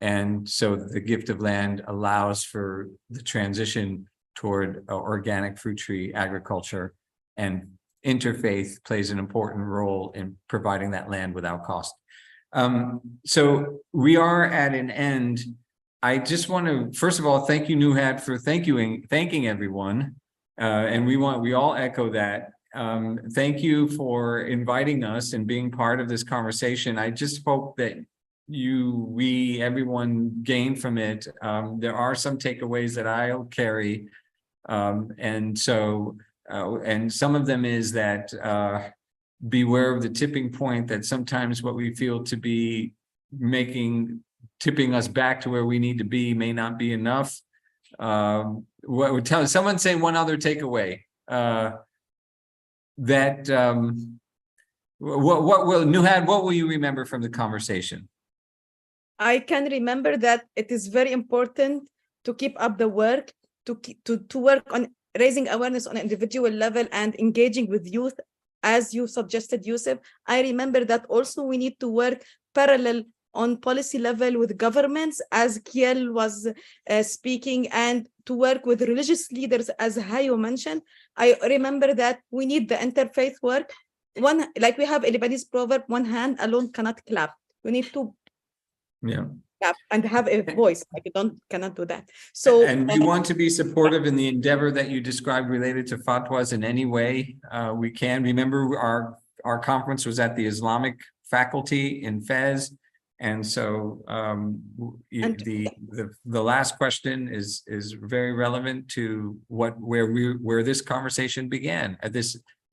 And so the gift of land allows for the transition toward organic fruit tree agriculture, and interfaith plays an important role in providing that land without cost. So we are at an end. I just want to, first of all, thank you, Nuhat, for thanking everyone. And we all echo that. Thank you for inviting us and being part of this conversation. I just hope that everyone gain from it. There are some takeaways that I'll carry. And some of them is that beware of the tipping point, that sometimes what we feel to be tipping us back to where we need to be may not be enough. What would tell someone say one other takeaway, what will you remember from the conversation? I can remember that it is very important to keep up the work, to work on raising awareness on an individual level and engaging with youth, as you suggested, Yusuf. I remember that also we need to work parallel on policy level with governments, as Kiel was speaking, and to work with religious leaders, as Hayo mentioned. I remember that we need the interfaith work. Like we have a Lebanese proverb, one hand alone cannot clap. We need to clap and have a voice. Like you cannot do that. So and we want to be supportive in the endeavor that you described related to fatwas in any way we can. Remember, our conference was at the Islamic faculty in Fez. And so the last question is very relevant to where this conversation began.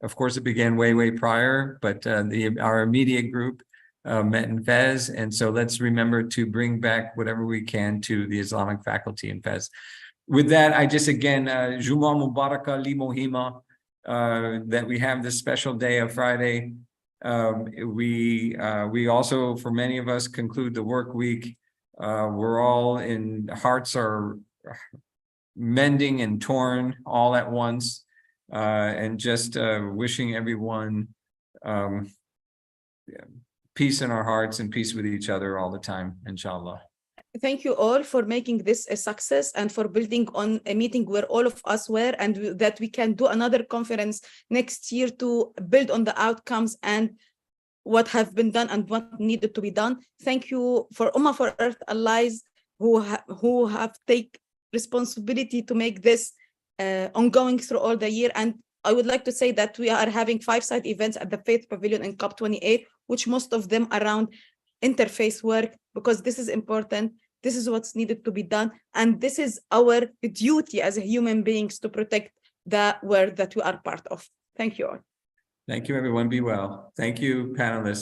Of course, it began way prior, but our immediate group met in Fez, and so let's remember to bring back whatever we can to the Islamic faculty in Fez. With that, I just again, Juma Mubaraka li Mohima, that we have this special day of Friday. We also, for many of us, conclude the work week. We're all hearts are mending and torn all at once, and just wishing everyone peace in our hearts and peace with each other all the time, inshallah. Thank you all for making this a success and for building on a meeting where all of us were, and that we can do another conference next year to build on the outcomes and what have been done and what needed to be done. Thank you for Ummah for Earth Allies who have taken responsibility to make this ongoing through all the year. And I would like to say that we are having 5-side events at the Faith Pavilion in COP28, which most of them around interfaith work, because this is important. This is what's needed to be done. And this is our duty as human beings to protect the world that we are part of. Thank you all. Thank you, everyone. Be well. Thank you, panelists.